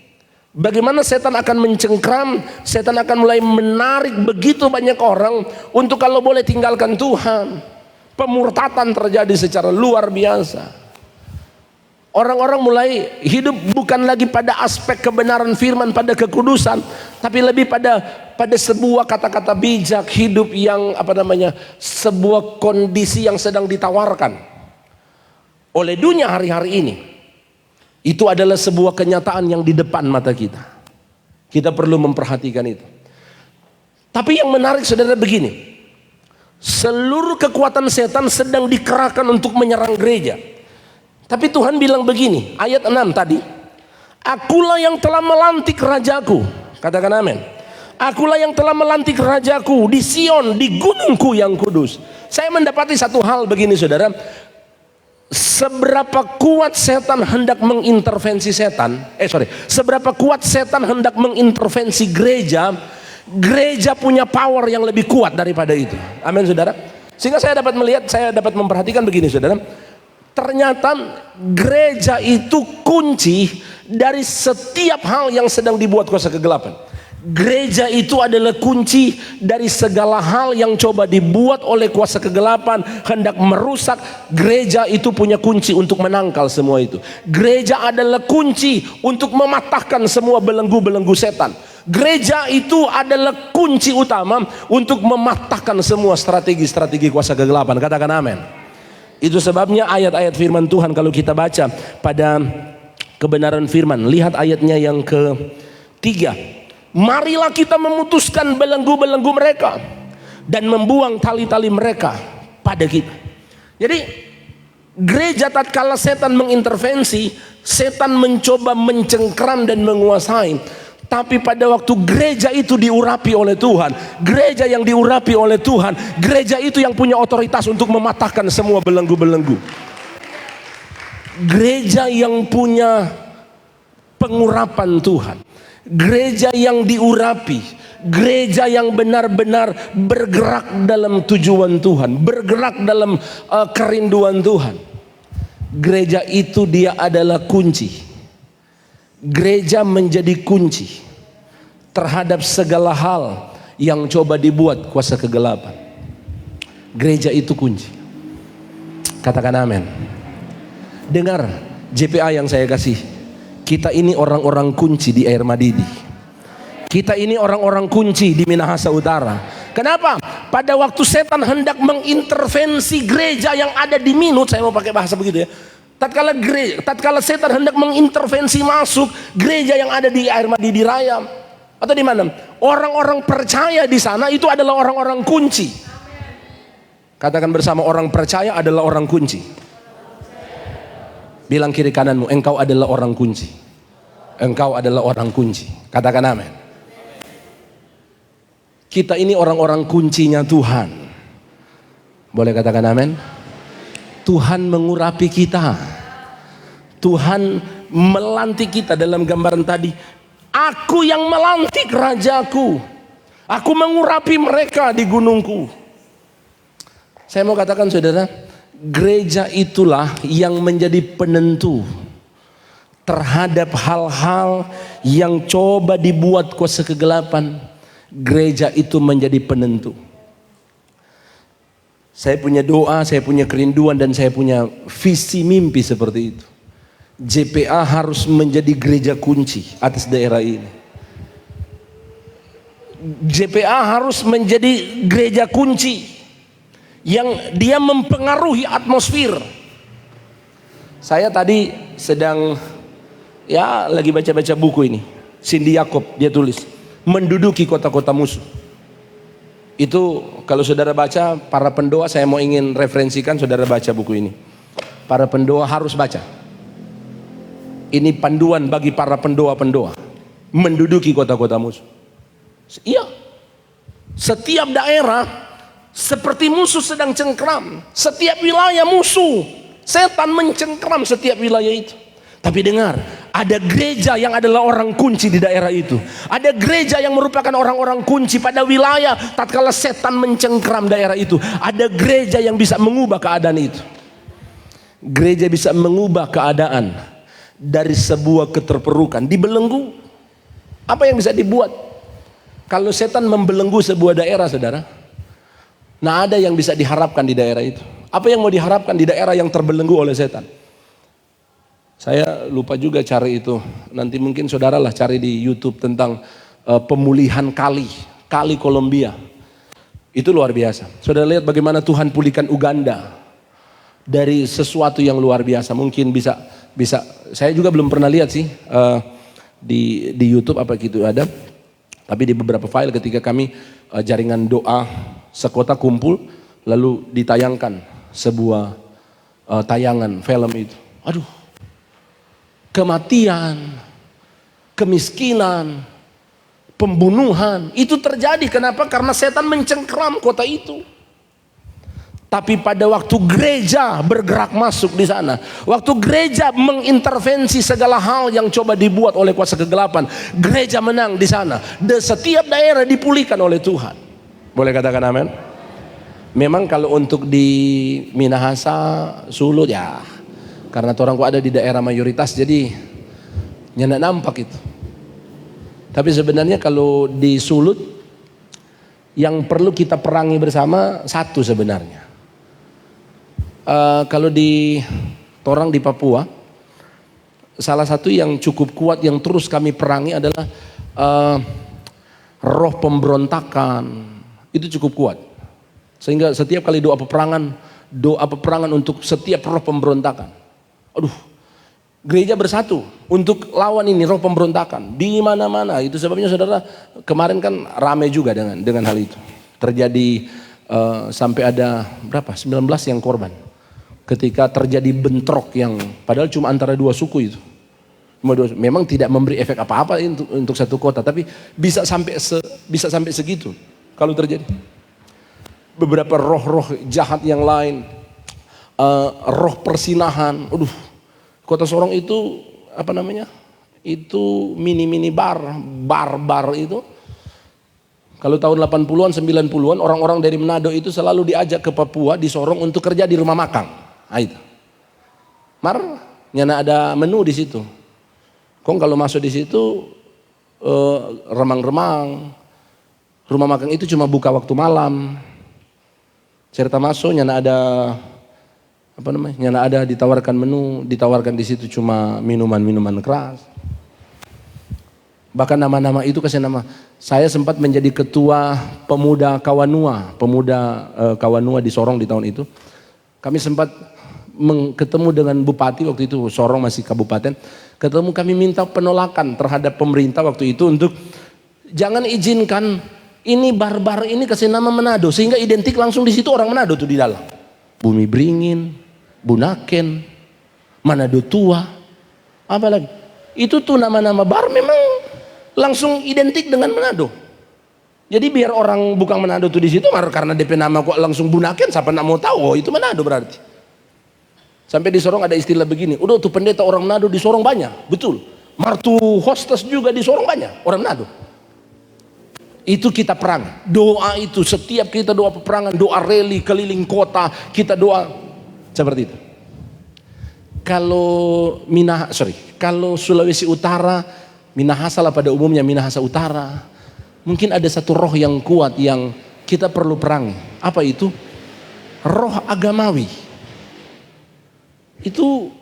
Bagaimana setan akan mencengkram, setan akan mulai menarik begitu banyak orang untuk kalau boleh tinggalkan Tuhan. Pemurtatan terjadi secara luar biasa. Orang-orang mulai hidup bukan lagi pada aspek kebenaran firman, pada kekudusan, tapi lebih pada sebuah kata-kata bijak, hidup yang sebuah kondisi yang sedang ditawarkan oleh dunia hari-hari ini. Itu adalah sebuah kenyataan yang di depan mata kita. Kita perlu memperhatikan itu. Tapi yang menarik saudara begini, seluruh kekuatan setan sedang dikerahkan untuk menyerang gereja. Tapi Tuhan bilang begini, ayat 6 tadi, akulah yang telah melantik rajaku. Katakan amin. Akulah yang telah melantik rajaku di Sion, di gunungku yang kudus. Saya mendapati satu hal begini saudara, seberapa kuat setan hendak mengintervensi seberapa kuat setan hendak mengintervensi gereja, gereja punya power yang lebih kuat daripada itu. Amin saudara. Sehingga saya dapat memperhatikan begini saudara, ternyata gereja itu kunci dari setiap hal yang sedang dibuat kuasa kegelapan. Gereja itu adalah kunci dari segala hal yang coba dibuat oleh kuasa kegelapan hendak merusak. Gereja itu punya kunci untuk menangkal semua itu. Gereja adalah kunci untuk mematahkan semua belenggu-belenggu setan. Gereja itu adalah kunci utama untuk mematahkan semua strategi-strategi kuasa kegelapan. Katakan amin. Itu sebabnya ayat-ayat firman Tuhan kalau kita baca pada kebenaran firman. Lihat ayatnya yang ketiga. Marilah kita memutuskan belenggu-belenggu mereka dan membuang tali-tali mereka pada kita. Jadi gereja tatkala setan mengintervensi, setan mencoba mencengkram dan menguasai. Tapi pada waktu gereja itu diurapi oleh Tuhan, gereja yang diurapi oleh Tuhan, gereja itu yang punya otoritas untuk mematahkan semua belenggu-belenggu. Gereja yang punya pengurapan Tuhan, gereja yang diurapi, gereja yang benar-benar bergerak dalam tujuan Tuhan, bergerak dalam kerinduan Tuhan. Gereja itu dia adalah kunci. Gereja menjadi kunci terhadap segala hal yang coba dibuat kuasa kegelapan. Gereja itu kunci. Katakan amin. Dengar JPA yang saya kasih. Kita ini orang-orang kunci di Air Madidi. Kita ini orang-orang kunci di Minahasa Utara. Kenapa? Pada waktu setan hendak mengintervensi gereja yang ada di Minut, saya mau pakai bahasa begitu ya. Tatkala setan hendak mengintervensi masuk gereja yang ada di Air Madidi Raya atau di mana, orang-orang percaya di sana itu adalah orang-orang kunci. Katakan bersama, orang percaya adalah orang kunci. Bilang kiri kananmu, engkau adalah orang kunci. Engkau adalah orang kunci. Katakan amin. Kita ini orang-orang kuncinya Tuhan. Boleh katakan amin? Tuhan mengurapi kita. Tuhan melantik kita dalam gambaran tadi. Aku yang melantik rajaku. Aku mengurapi mereka di gunungku. Saya mau katakan saudara, gereja itulah yang menjadi penentu terhadap hal-hal yang coba dibuat kuasa kegelapan. Gereja itu menjadi penentu. Saya punya doa, saya punya kerinduan, dan saya punya visi mimpi seperti itu. JPA harus menjadi gereja kunci atas daerah ini. JPA harus menjadi gereja kunci yang dia mempengaruhi atmosfer. Saya tadi sedang lagi baca-baca buku ini. Cindy Yakob, dia tulis menduduki kota-kota musuh. Itu kalau saudara baca, para pendoa, saya mau ingin referensikan saudara baca buku ini. Para pendoa harus baca. Ini panduan bagi para pendoa-pendoa menduduki kota-kota musuh. Iya. Setiap daerah seperti musuh sedang cengkram. Setiap wilayah musuh. Setan mencengkram setiap wilayah itu. Tapi dengar, ada gereja yang adalah orang kunci di daerah itu. Ada gereja yang merupakan orang-orang kunci pada wilayah tatkala setan mencengkram daerah itu. Ada gereja yang bisa mengubah keadaan itu. Gereja bisa mengubah keadaan dari sebuah keterpurukan, dibelenggu. Apa yang bisa dibuat? Kalau setan membelenggu sebuah daerah, saudara, nah ada yang bisa diharapkan di daerah itu. Apa yang mau diharapkan di daerah yang terbelenggu oleh setan? Saya lupa juga cari itu. Nanti mungkin saudara lah cari di YouTube tentang pemulihan kali Kolombia. Itu luar biasa. Saudara lihat bagaimana Tuhan pulihkan Uganda dari sesuatu yang luar biasa. Mungkin bisa. Saya juga belum pernah lihat sih di YouTube apa gitu ada. Tapi di beberapa file ketika kami jaringan doa sekota kumpul, lalu ditayangkan sebuah tayangan film itu. Aduh. Kematian, kemiskinan, pembunuhan, itu terjadi. Kenapa? Karena setan mencengkram kota itu. Tapi pada waktu gereja bergerak masuk di sana, waktu gereja mengintervensi segala hal yang coba dibuat oleh kuasa kegelapan, gereja menang di sana. Dan setiap daerah dipulihkan oleh Tuhan. Boleh katakan amin? Memang kalau untuk di Minahasa, Sulut ya, karena orang kok ada di daerah mayoritas, jadi nyenak nampak itu. Tapi sebenarnya kalau di Sulut, yang perlu kita perangi bersama satu sebenarnya. Kalau di orang di Papua, salah satu yang cukup kuat yang terus kami perangi adalah roh pemberontakan. Itu cukup kuat. Sehingga setiap kali doa peperangan untuk setiap roh pemberontakan. Aduh, Gereja bersatu untuk lawan ini roh pemberontakan di mana-mana. Itu sebabnya saudara, kemarin kan ramai juga dengan hal itu. Terjadi sampai ada berapa? 19 yang korban. Ketika terjadi bentrok yang padahal cuma antara dua suku itu. Memang tidak memberi efek apa-apa untuk satu kota, tapi bisa sampai segitu kalau terjadi. Beberapa roh-roh jahat yang lain, roh persinahan. Kota Sorong itu apa namanya? Itu mini bar itu. Kalau tahun 80-an, 90-an orang-orang dari Manado itu selalu diajak ke Papua di Sorong untuk kerja di rumah makan. Nah, itu. Nyana ada menu di situ. Kong kalau masuk di situ remang-remang. Rumah makan itu cuma buka waktu malam. Cerita masuk nyana ada apa namanya? Nyana ada ditawarkan menu, ditawarkan di situ cuma minuman keras. Bahkan nama-nama itu kasih nama. Saya sempat menjadi ketua pemuda Kawanua di Sorong di tahun itu. Kami sempat ketemu dengan bupati waktu itu, Sorong masih kabupaten. Ketemu, kami minta penolakan terhadap pemerintah waktu itu untuk jangan izinkan ini bar-bar ini kasih nama Manado, sehingga identik langsung di situ orang Manado tuh di dalam. Bumi Beringin, Bunaken, Manado Tua, apa lagi? Itu tuh nama-nama bar memang langsung identik dengan Manado. Jadi biar orang bukan Manado tuh di situ, karena DP nama kok langsung Bunaken, siapa nak mau tahu? Oh itu Manado berarti. Sampai di Sorong ada istilah begini, udah tuh pendeta orang Manado di Sorong banyak, betul. Martu hostess juga di Sorong banyak, orang Manado. Itu kita perang. Doa itu setiap kita doa peperangan, doa rally keliling kota, kita doa seperti itu. Kalau Sulawesi Utara, Minahasa lah pada umumnya, Minahasa Utara, mungkin ada satu roh yang kuat yang kita perlu perangi. Apa itu? Roh agamawi. Itu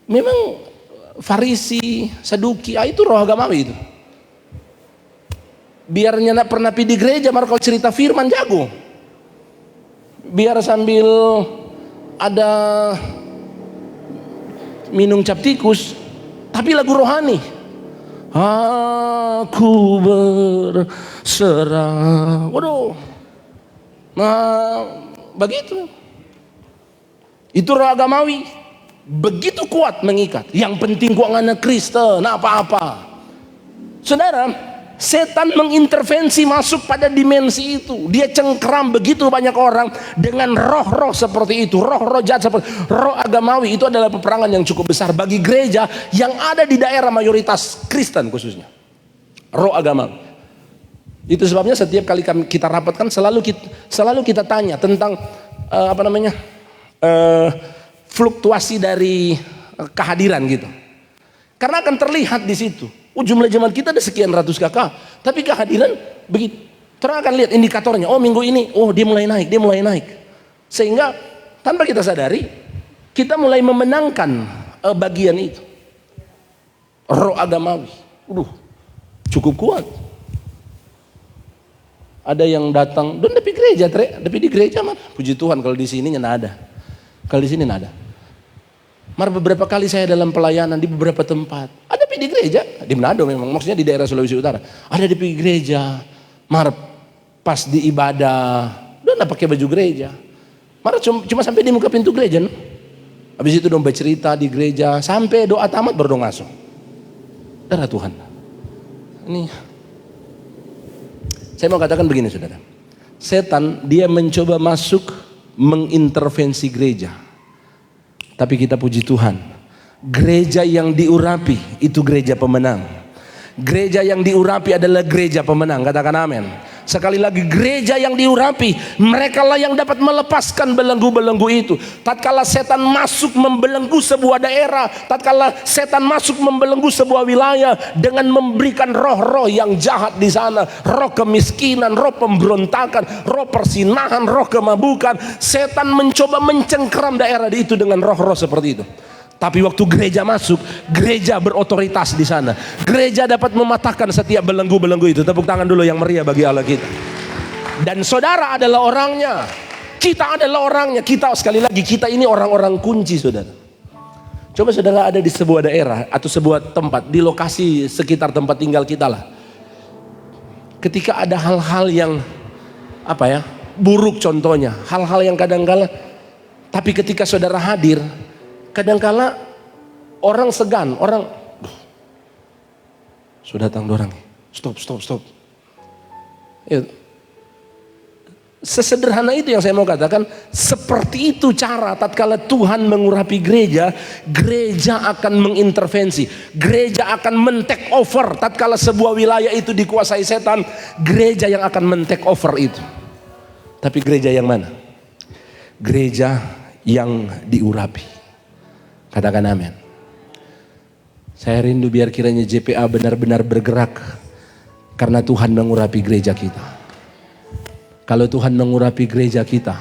memang Farisi, Saduki, itu roh agamawi itu. Biar nyana pernah pergi di gereja, kalau cerita firman jago. Biar sambil ada minum cap tikus, tapi lagu rohani. Aku berserah. Waduh. Nah, begitu. Itu roh agamawi. Begitu kuat mengikat. Yang penting gua anak Kristen, apa-apa. Saudara, setan mengintervensi masuk pada dimensi itu. Dia cengkeram begitu banyak orang dengan roh-roh seperti itu. Roh-roh jahat seperti roh agamawi. Itu adalah peperangan yang cukup besar bagi gereja yang ada di daerah mayoritas Kristen khususnya. Roh agamawi. Itu sebabnya setiap kali kita rapatkan selalu kita tanya tentang fluktuasi dari kehadiran gitu. Karena akan terlihat di situ. Jumlah jemaat kita ada sekian ratus kakak, tapi kehadiran begitu. Terus akan lihat indikatornya. Oh minggu ini, dia mulai naik. Sehingga tanpa kita sadari, kita mulai memenangkan bagian itu. Roh agamawi, cukup kuat. Ada yang datang, dan di gereja mah. Puji Tuhan kalau di sini nggak ada. Kalau di sini nggak ada. Beberapa kali saya dalam pelayanan di beberapa tempat. Ada di gereja, di Manado memang, maksudnya di daerah Sulawesi Utara. Ada di gereja, pas di ibadah, udah pakai baju gereja. Cuma sampai di muka pintu gereja. No? Habis itu baca cerita di gereja, sampai doa tamat baru dong ngasuh. Darah Tuhan. Ini, saya mau katakan begini saudara. Setan dia mencoba masuk mengintervensi gereja. Tapi kita puji Tuhan, gereja yang diurapi itu gereja pemenang. Gereja yang diurapi adalah gereja pemenang. Katakan amin. Sekali lagi, gereja yang diurapi, mereka lah yang dapat melepaskan belenggu-belenggu itu. Tatkala setan masuk membelenggu sebuah daerah, tatkala setan masuk membelenggu sebuah wilayah dengan memberikan roh-roh yang jahat di sana, roh kemiskinan, roh pemberontakan, roh persinahan, roh kemabukan, setan mencoba mencengkeram daerah itu dengan roh-roh seperti itu. Tapi waktu gereja masuk, gereja berotoritas di sana. Gereja dapat mematahkan setiap belenggu-belenggu itu. Tepuk tangan dulu yang meriah bagi Allah kita. Dan saudara adalah orangnya. Kita adalah orangnya. Kita sekali lagi, kita ini orang-orang kunci saudara. Coba saudara ada di sebuah daerah atau sebuah tempat, di lokasi sekitar tempat tinggal kita lah. Ketika ada hal-hal yang buruk contohnya, hal-hal yang kadangkala, tapi ketika saudara hadir, kadangkala orang segan, orang sudah datang orang, stop. Ya. Sesederhana itu yang saya mau katakan, seperti itu cara tatkala Tuhan mengurapi gereja, gereja akan mengintervensi, gereja akan men-take over. Tatkala sebuah wilayah itu dikuasai setan, gereja yang akan men-take over itu. Tapi gereja yang mana? Gereja yang diurapi. Katakan amin. Saya rindu biar kiranya JPA benar-benar bergerak karena Tuhan mengurapi gereja kita. Kalau Tuhan mengurapi gereja kita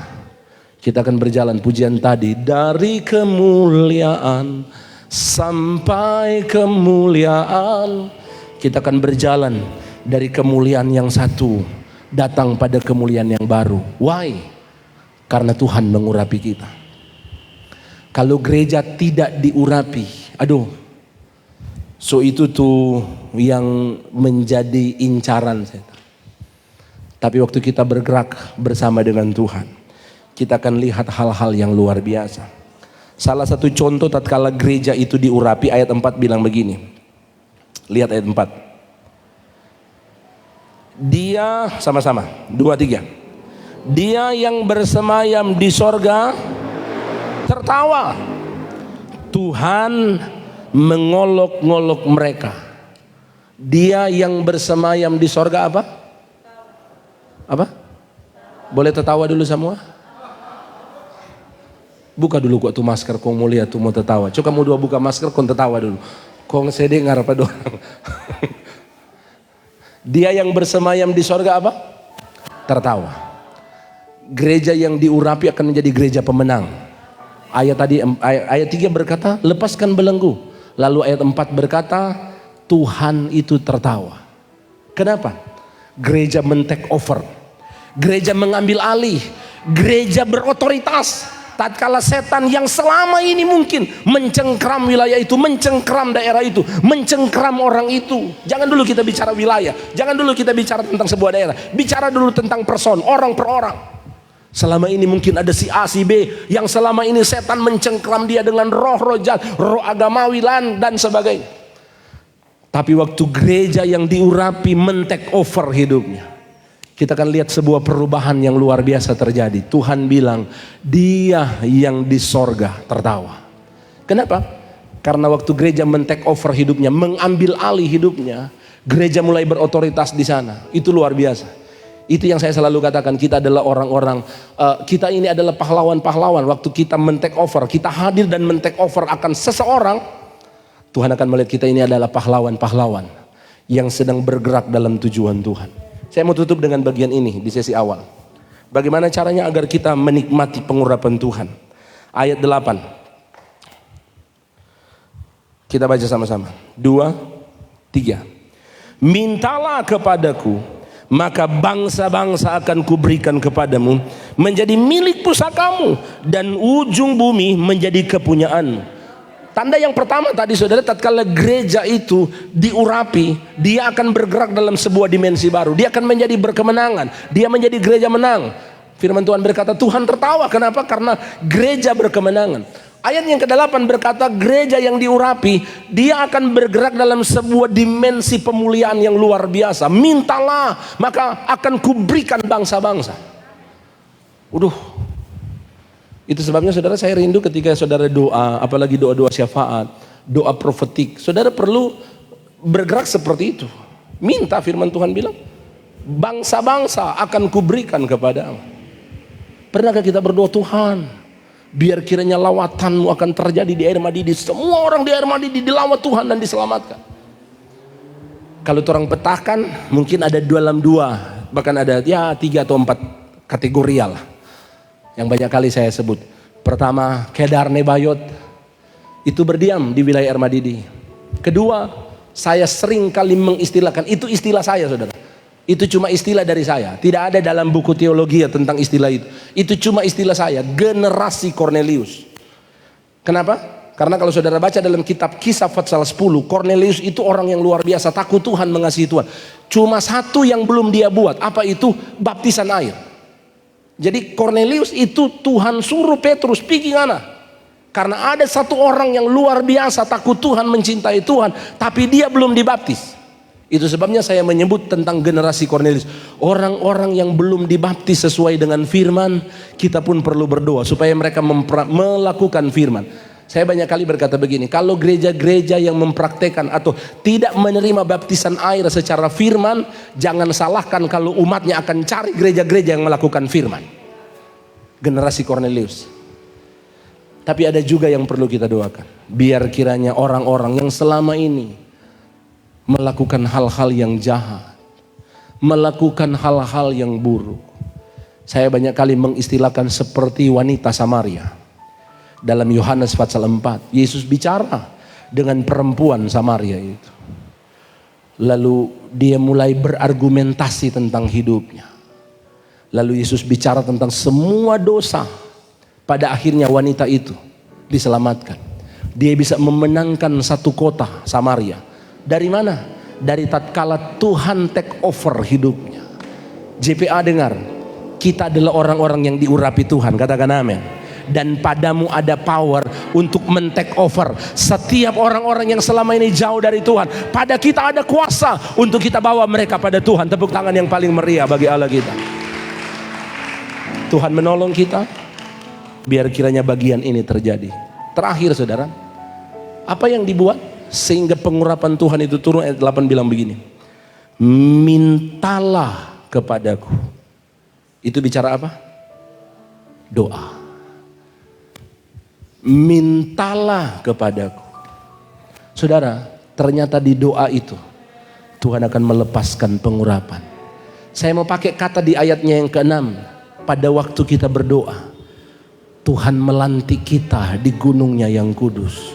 akan berjalan pujian tadi, dari kemuliaan sampai kemuliaan. Kita akan berjalan dari kemuliaan yang satu datang pada kemuliaan yang baru. Why? Karena Tuhan mengurapi kita. Kalau gereja tidak diurapi, so itu tuh yang menjadi incaran setan. Tapi waktu kita bergerak bersama dengan Tuhan, kita akan lihat hal-hal yang luar biasa. Salah satu contoh tatkala gereja itu diurapi, ayat 4 bilang begini. Lihat ayat 4. Dia, sama-sama, 2, 3. Dia yang bersemayam di sorga tertawa. Tuhan mengolok-ngolok mereka. Dia yang bersemayam di sorga apa? Boleh tertawa dulu semua? Buka dulu kok tuh masker, kau mau lihat tuh mau tertawa. Coba kamu dua buka masker, kau tertawa dulu. Kau saya dengar apa doang. Dia yang bersemayam di sorga apa? Tertawa. Gereja yang diurapi akan menjadi gereja pemenang. Ayat 3 berkata, lepaskan belenggu. Lalu ayat 4 berkata, Tuhan itu tertawa. Kenapa? Gereja men-take over, gereja mengambil alih, gereja berotoritas. Tatkala setan yang selama ini mungkin mencengkram wilayah itu, mencengkram daerah itu, mencengkram orang itu. Jangan dulu kita bicara wilayah, jangan dulu kita bicara tentang sebuah daerah, bicara dulu tentang person, orang per orang. Selama ini mungkin ada si A, si B yang selama ini setan mencengkram dia dengan roh jahat, roh agamawi dan sebagainya. Tapi waktu gereja yang diurapi men-take over hidupnya, kita akan lihat sebuah perubahan yang luar biasa terjadi. Tuhan bilang, dia yang di sorga tertawa. Kenapa? Karena waktu gereja men-take over hidupnya, mengambil alih hidupnya, gereja mulai berotoritas di sana. Itu luar biasa. Itu yang saya selalu katakan, kita adalah orang-orang, kita ini adalah pahlawan-pahlawan. Waktu kita men-take over, kita hadir dan men-take over akan seseorang, Tuhan akan melihat kita ini adalah pahlawan-pahlawan yang sedang bergerak dalam tujuan Tuhan. Saya mau tutup dengan bagian ini di sesi awal. Bagaimana caranya agar kita menikmati pengurapan Tuhan? Ayat 8. Kita baca sama-sama. 2, 3. Mintalah kepadaku, maka bangsa-bangsa akan kuberikan kepadamu, menjadi milik pusakamu, dan ujung bumi menjadi kepunyaanmu. Tanda yang pertama tadi saudara, tatkala gereja itu diurapi, dia akan bergerak dalam sebuah dimensi baru. Dia akan menjadi berkemenangan. Dia menjadi gereja menang. Firman Tuhan berkata, Tuhan tertawa. Kenapa? Karena gereja berkemenangan. Ayat yang ke-8 berkata, gereja yang diurapi, dia akan bergerak dalam sebuah dimensi pemuliaan yang luar biasa. Mintalah, maka akan kuberikan bangsa-bangsa. Itu sebabnya saudara, saya rindu ketika saudara doa, apalagi doa-doa syafaat, doa profetik, saudara perlu bergerak seperti itu. Minta, firman Tuhan bilang, bangsa-bangsa akan kuberikan kepadamu. Pernahkah kita berdoa, Tuhan, biar kiranya lawatanmu akan terjadi di air Madidi. Semua orang di air Madidi dilawat Tuhan dan diselamatkan. Kalau orang petahkan, mungkin ada dalam 2, bahkan ada 3 atau 4 kategori lah. Yang banyak kali saya sebut. Pertama, Kedar Nebayot itu berdiam di wilayah air Madidi. Kedua, saya sering kali mengistilahkan, itu istilah saya saudara. Itu cuma istilah dari saya. Tidak ada dalam buku teologi tentang istilah itu. Itu cuma istilah saya, generasi Cornelius. Kenapa? Karena kalau saudara baca dalam kitab Kisah pasal 10, Kornelius itu orang yang luar biasa, takut Tuhan, mengasihi Tuhan. Cuma satu yang belum dia buat, apa itu? Baptisan air. Jadi Kornelius itu Tuhan suruh Petrus pergi ngana. Karena ada satu orang yang luar biasa, takut Tuhan, mencintai Tuhan, tapi dia belum dibaptis. Itu sebabnya saya menyebut tentang generasi Kornelius. Orang-orang yang belum dibaptis sesuai dengan firman, kita pun perlu berdoa supaya mereka melakukan firman. Saya banyak kali berkata begini, kalau gereja-gereja yang mempraktekkan atau tidak menerima baptisan air secara firman, jangan salahkan kalau umatnya akan cari gereja-gereja yang melakukan firman. Generasi Kornelius. Tapi ada juga yang perlu kita doakan. Biar kiranya orang-orang yang selama ini melakukan hal-hal yang jahat, melakukan hal-hal yang buruk. Saya banyak kali mengistilahkan seperti wanita Samaria. Dalam Yohanes pasal 4, Yesus bicara dengan perempuan Samaria itu. Lalu dia mulai berargumentasi tentang hidupnya. Lalu Yesus bicara tentang semua dosa. Pada akhirnya wanita itu diselamatkan. Dia bisa memenangkan satu kota Samaria. Dari mana? Dari tatkala Tuhan take over hidupnya. JPA dengar, kita adalah orang-orang yang diurapi Tuhan, katakan amin. Dan padamu ada power untuk men-take over setiap orang-orang yang selama ini jauh dari Tuhan. Pada kita ada kuasa untuk kita bawa mereka pada Tuhan. Tepuk tangan yang paling meriah bagi Allah kita. Tuhan menolong kita, biar kiranya bagian ini terjadi. Terakhir saudara, apa yang dibuat sehingga pengurapan Tuhan itu turun? Ayat 8 bilang begini, mintalah kepadaku. Itu bicara apa? Doa. Mintalah kepadaku. Saudara, ternyata di doa itu Tuhan akan melepaskan pengurapan. Saya mau pakai kata di ayatnya yang ke-6. Pada waktu kita berdoa, Tuhan melantik kita di gunungnya yang kudus.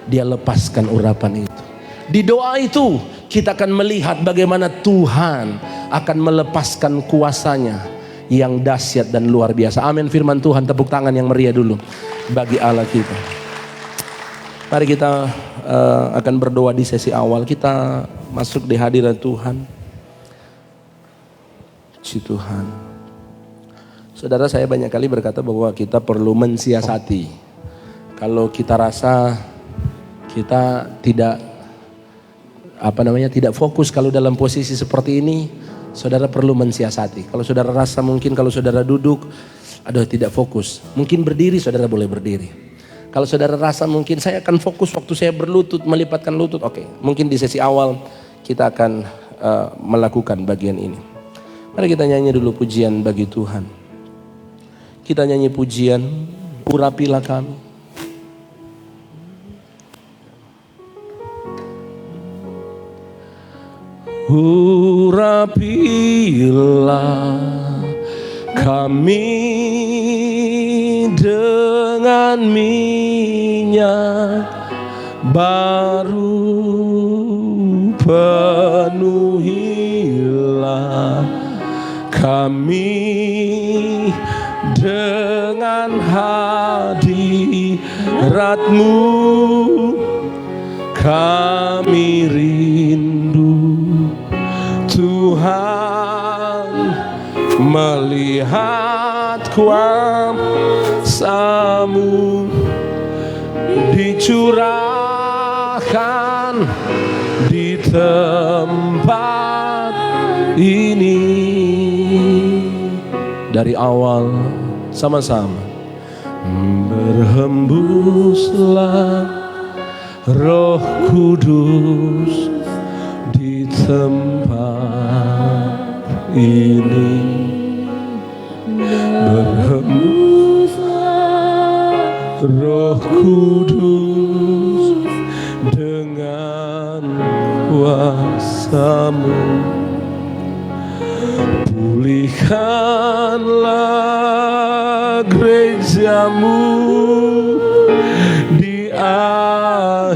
Dia lepaskan urapan itu. Di doa itu kita akan melihat bagaimana Tuhan akan melepaskan kuasanya yang dahsyat dan luar biasa. Amin firman Tuhan. Tepuk tangan yang meriah dulu bagi Allah kita. Mari kita akan berdoa di sesi awal. Kita masuk di hadirat Tuhan. Puji Tuhan. Saudara, saya banyak kali berkata bahwa kita perlu mensiasati. Kalau kita rasa kita tidak tidak fokus kalau dalam posisi seperti ini, saudara perlu mensiasati. Kalau saudara rasa mungkin kalau saudara duduk, aduh tidak fokus, mungkin berdiri, saudara boleh berdiri. Kalau saudara rasa mungkin saya akan fokus waktu saya berlutut, melipatkan lutut, oke. Mungkin di sesi awal kita akan melakukan bagian ini. Mari kita nyanyi dulu pujian bagi Tuhan. Kita nyanyi pujian, urapilah kami. Urapilah kami dengan minyak baru, penuhilah kami dengan hadirat-Mu. Kami rindu Tuhan melihat kuasa-Mu dicurahkan di tempat ini. Dari awal sama-sama. Berhembuslah Roh Kudus di tempat ini. Berhembuslah Roh Kudus dengan kuasa-Mu. Pulihkanlah gereja-Mu di akhir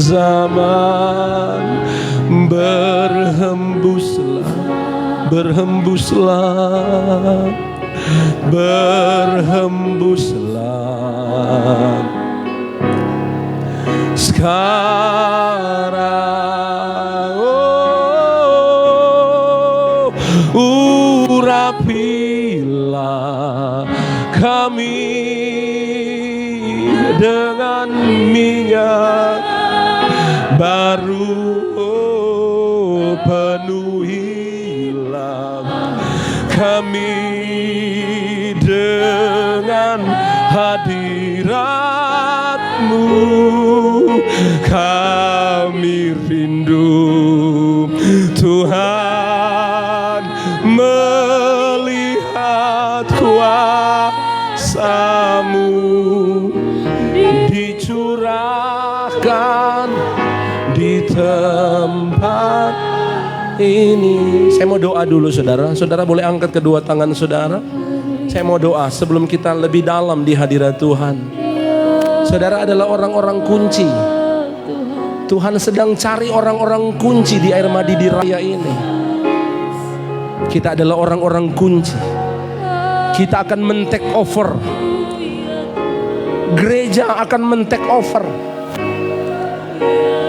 zaman. Berhembuslah sekarang. Urapilah kami dengan minyak baru, penuhilah kami dengan hadirat-Mu. Kami rindu Tuhan melihat kuasa-Mu dicurahkan di tempat ini. Saya mau doa dulu saudara. Saudara boleh angkat kedua tangan saudara. Saya mau doa sebelum kita lebih dalam di hadirat Tuhan. Saudara adalah orang-orang kunci. Tuhan sedang cari orang-orang kunci di Air Madidi Raya ini. Kita adalah orang-orang kunci. Kita akan men-take over. Gereja akan men-take over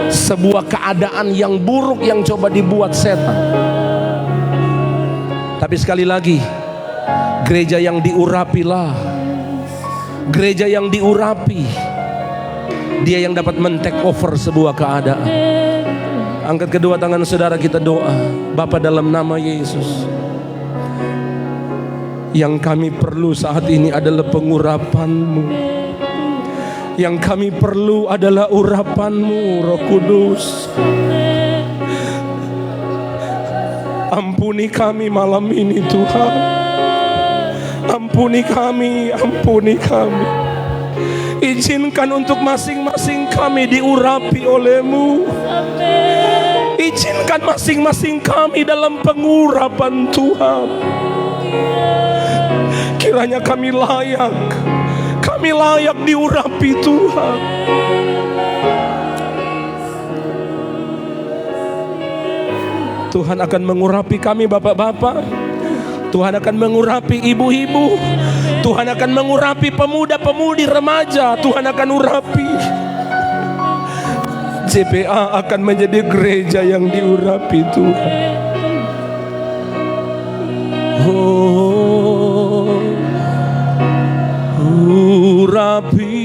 sebuah keadaan yang buruk yang coba dibuat setan. Tapi sekali lagi, gereja yang diurapilah, gereja yang diurapi, dia yang dapat men-take over sebuah keadaan. Angkat kedua tangan saudara, kita doa. Bapa, dalam nama Yesus, yang kami perlu saat ini adalah pengurapan-Mu. Yang kami perlu adalah urapan-Mu, Roh Kudus. Ampuni kami malam ini Tuhan. Ampuni kami, ampuni kami. Izinkan untuk masing-masing kami diurapi oleh-Mu. Izinkan masing-masing kami dalam pengurapan Tuhan. Kiranya kami layak diurapi Tuhan. Tuhan akan mengurapi kami bapak-bapak. Tuhan akan mengurapi ibu-ibu. Tuhan akan mengurapi pemuda-pemudi remaja. Tuhan akan urapi. JPA akan menjadi gereja yang diurapi Tuhan. Urapilah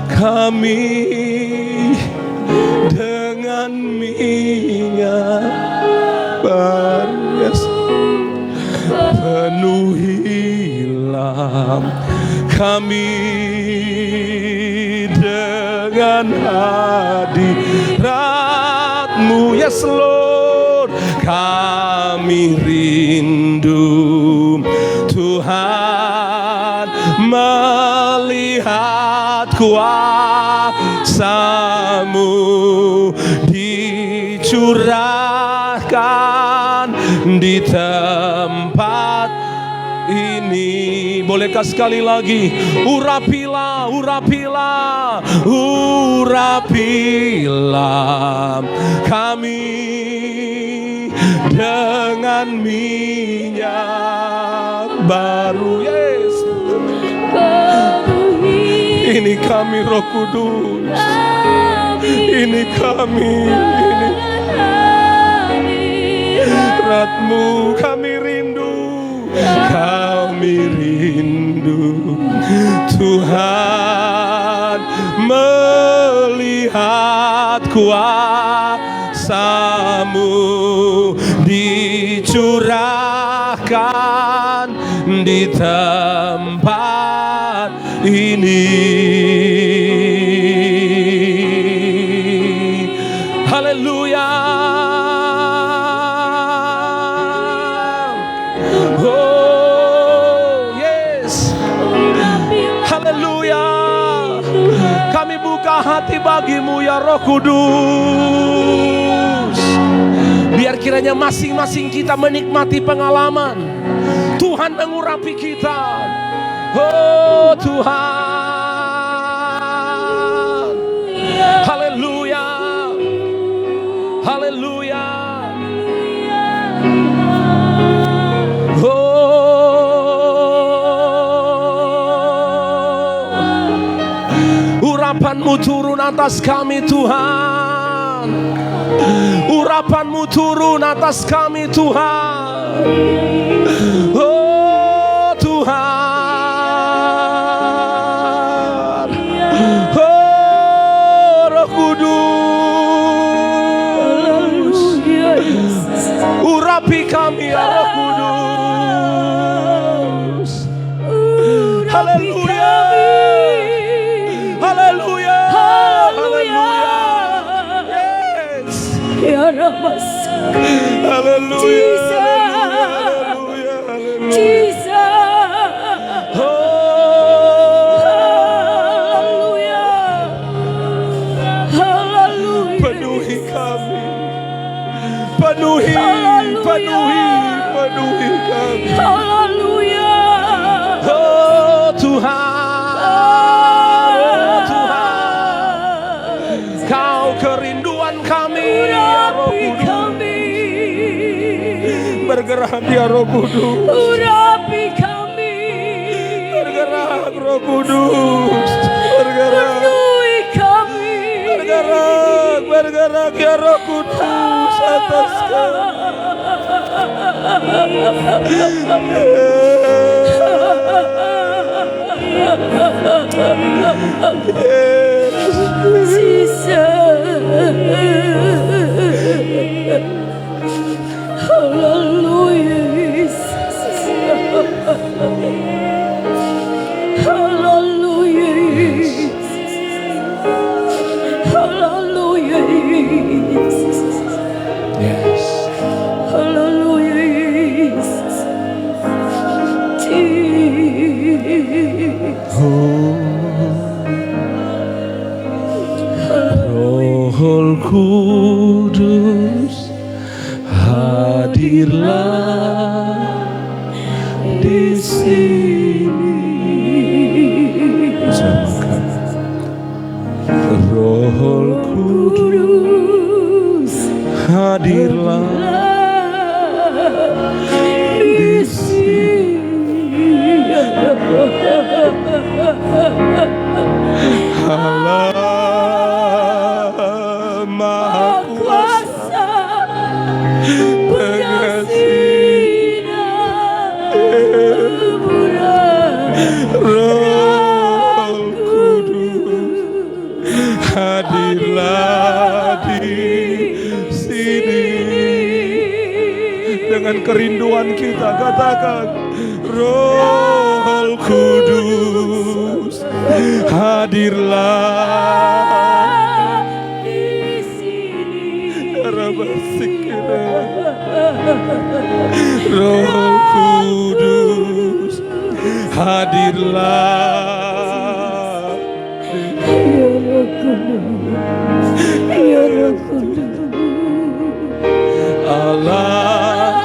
kami dengan minyak baru, penuhilah kami dengan hadirat-Mu. Yes Lord, kami rindu Tuhan melihat kuasa-Mu dicurahkan di tempat ini. Bolehkah sekali lagi? Urapilah, urapilah, urapilah kami dengan minyak baru. Yes. Ini kami Roh Kudus. Ini kami, ini hadirat-Mu. Kami rindu, kami rindu Tuhan melihat kuasa-Mu dicurahkan di tempat ini. Haleluya. Oh yes. Haleluya. Kami buka hati bagi-Mu ya Roh Kudus. Biar kiranya masing-masing kita menikmati pengalaman Tuhan mengurapi kita. Oh Tuhan. Haleluya. Haleluya. Oh. Urapan-Mu turun atas kami Tuhan. Urapan-Mu turun atas kami Tuhan. Oh Tuhan. Oh Roh Kudus. Urapi kami ya Roh Kudus. Haleluya. Haleluya. Haleluya. Yes. Ya Rabbas. Haleluya. Jesus. Haleluya. Haleluya. Jesus. Haleluya. Haleluya. Penuhi kami. Penuhi. Haleluya. Penuhi. Penuhi kami. Haleluya. Oh Tuhan. Oh Tuhan. Kau kerinduan kami ya Roh Urapi Kudus. kami. Bergerak ya Roh Kudus. Urapi kami. Bergerak Roh Kudus. Bergerak. Penuhi kami. Bergerak. Bergerak ya Roh Kudus atas Yes. Roh Kudus, hadirlah di sini. Roh Kudus, hadirlah di sini. Allah Maha Kuasa, pengasih Roh Kudus, hadirlah di sini. Dengan kerinduan kita katakan, Roh Kudus, hadirlah di sini. Roh Kudus, hadirlah. Ya Roh Kudus. Allah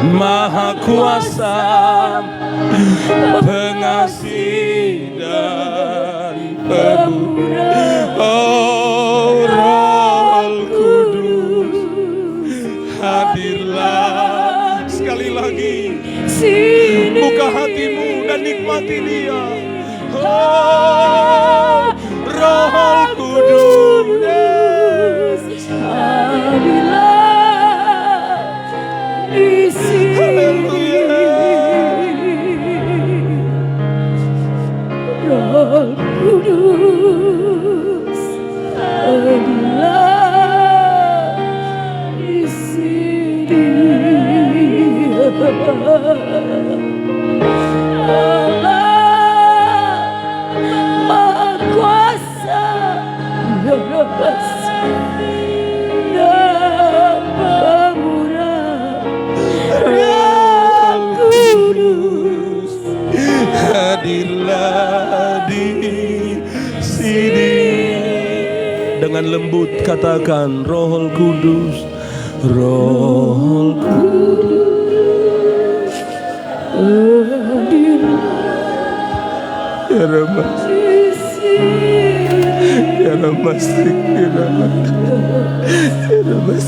Maha Kuasa, pengasih dan pemurah. Oh Roh Kudus, hadirlah. Sekali lagi, buka hatimu dan nikmati Dia. Oh Roh Kudus, hadirlah di sini. Roh Kudus, hadirlah di sini. Allah Maha Kuasa, dan pemurah. Roh Kudus, hadirlah di sini. Dengan lembut katakan, Roh Kudus, Roh Kudus, hadirlah. Ya Rabbas, ya Rabbas, ya Rabbas, ya Rabbas,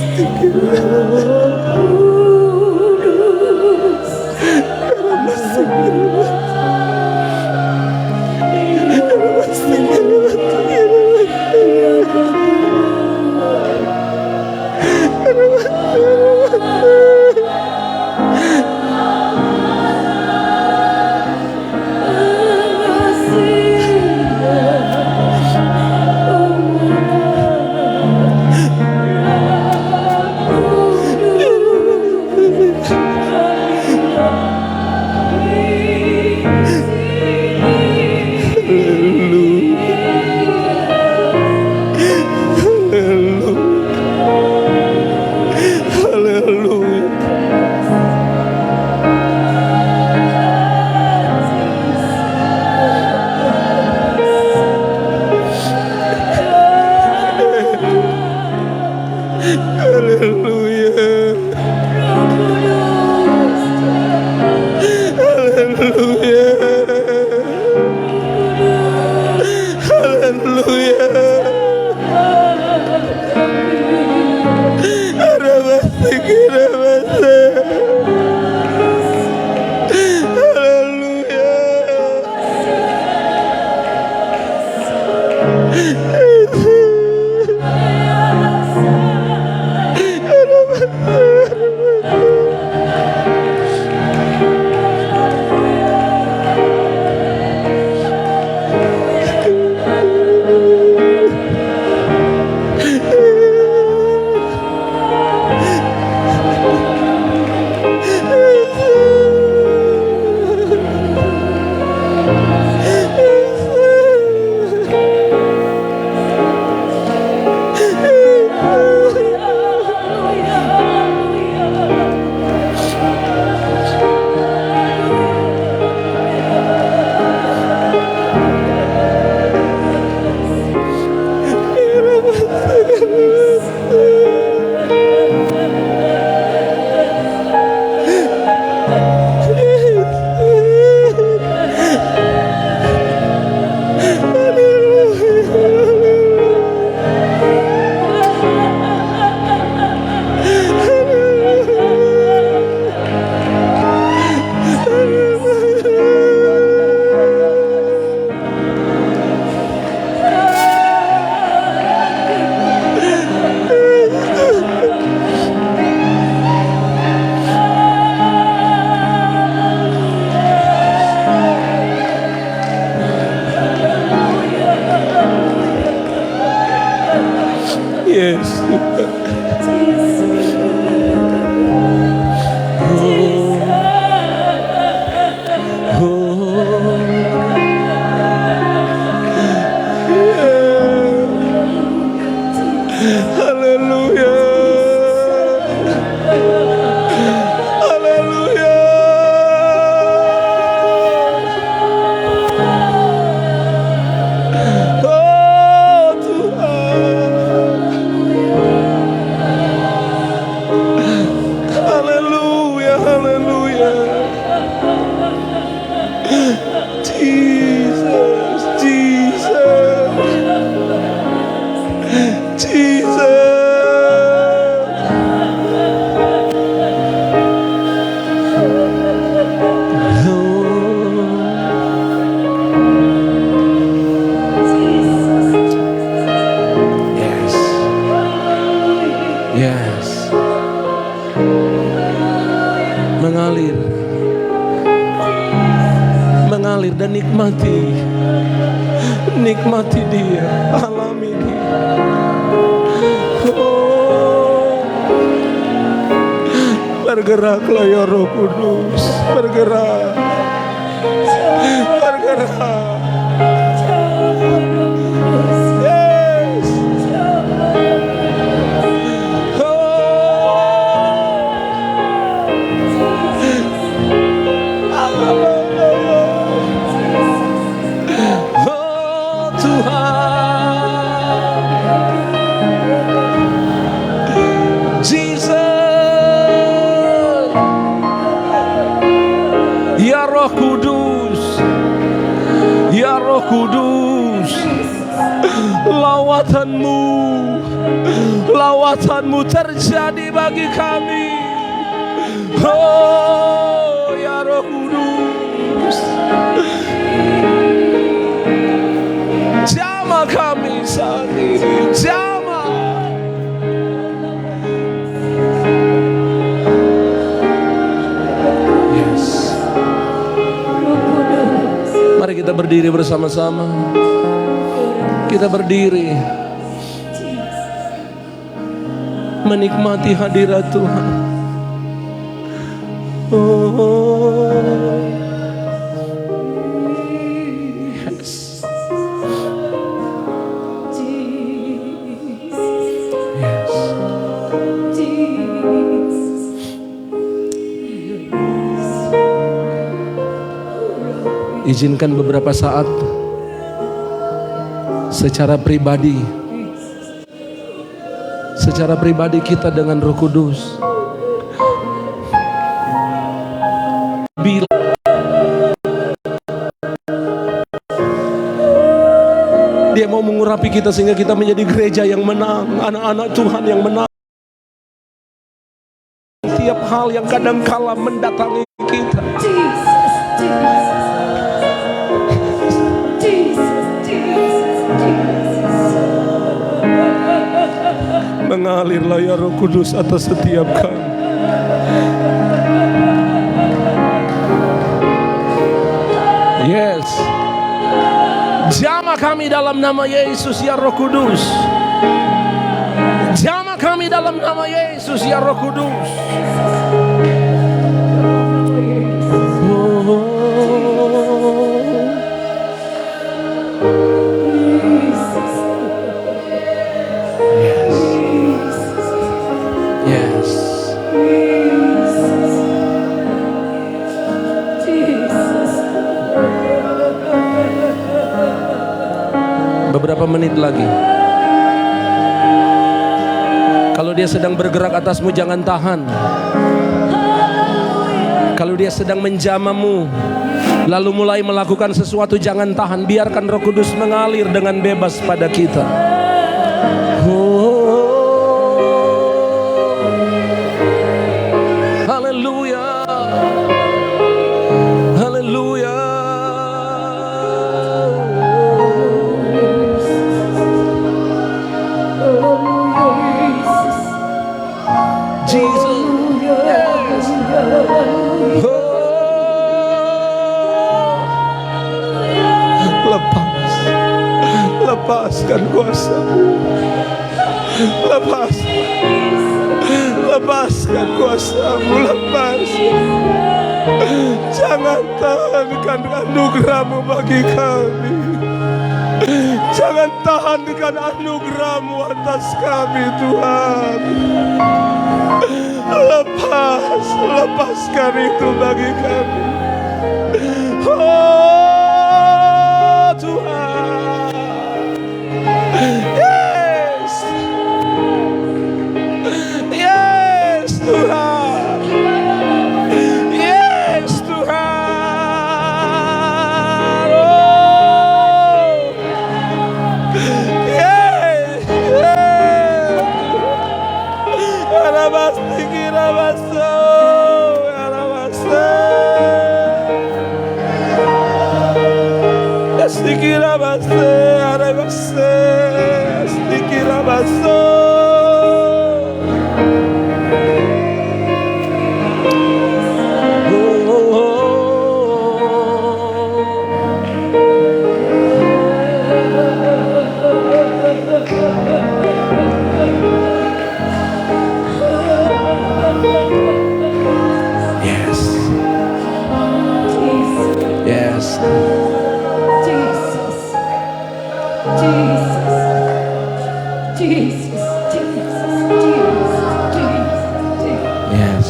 Yes. Haleluya. Haleluya. Oh Tuhan. Haleluya, haleluya. Jesus, Jesus. Jesus. Yes. Yes. Mengalir. Mengalir dan nikmati. Nikmati dia. Alami dia. Bergeraklah ya Roh Kudus, bergerak, bergerak. Yes. Oh Tuhan, Jesus. Ya Roh Kudus, ya Roh Kudus, lawatanmu terjadi bagi kami. Oh ya Roh Kudus, jamah kami saat ini, jamah. Mari kita berdiri bersama-sama. Kita berdiri menikmati hadirat Tuhan. Oh, yes. Izinkan beberapa saat secara pribadi kita dengan Roh Kudus. Bila Dia mau mengurapi kita sehingga kita menjadi gereja yang menang, anak-anak Tuhan yang menang. Tiap hal yang kadang kala mendatangi kita. Mengalirlah ya Roh Kudus atas setiap kami. Yes. Jamah kami dalam nama Yesus ya Roh Kudus. Jamah kami dalam nama Yesus ya Roh Kudus. Beberapa menit lagi. Kalau Dia sedang bergerak atasmu, jangan tahan. Kalau Dia sedang menjamamu, lalu mulai melakukan sesuatu, jangan tahan. Biarkan Roh Kudus mengalir dengan bebas pada kita. Haleluya. Haleluya. Jesus. Yes. Lepaskan kuasa. Lepaskan kuasa-Mu, lepas. Jangan tahankan anugerah-Mu bagi kami. Jangan tahankan anugerah-Mu atas kami, Tuhan. Lepaskan itu bagi kami. Oh Tuhan. Yes. Yes Tuhan. Yes Tuhan. Oh. Yes. Yes. Alabasti kirabaso. Stikirabaso, arabase, stikirabaso. Yes. Yes.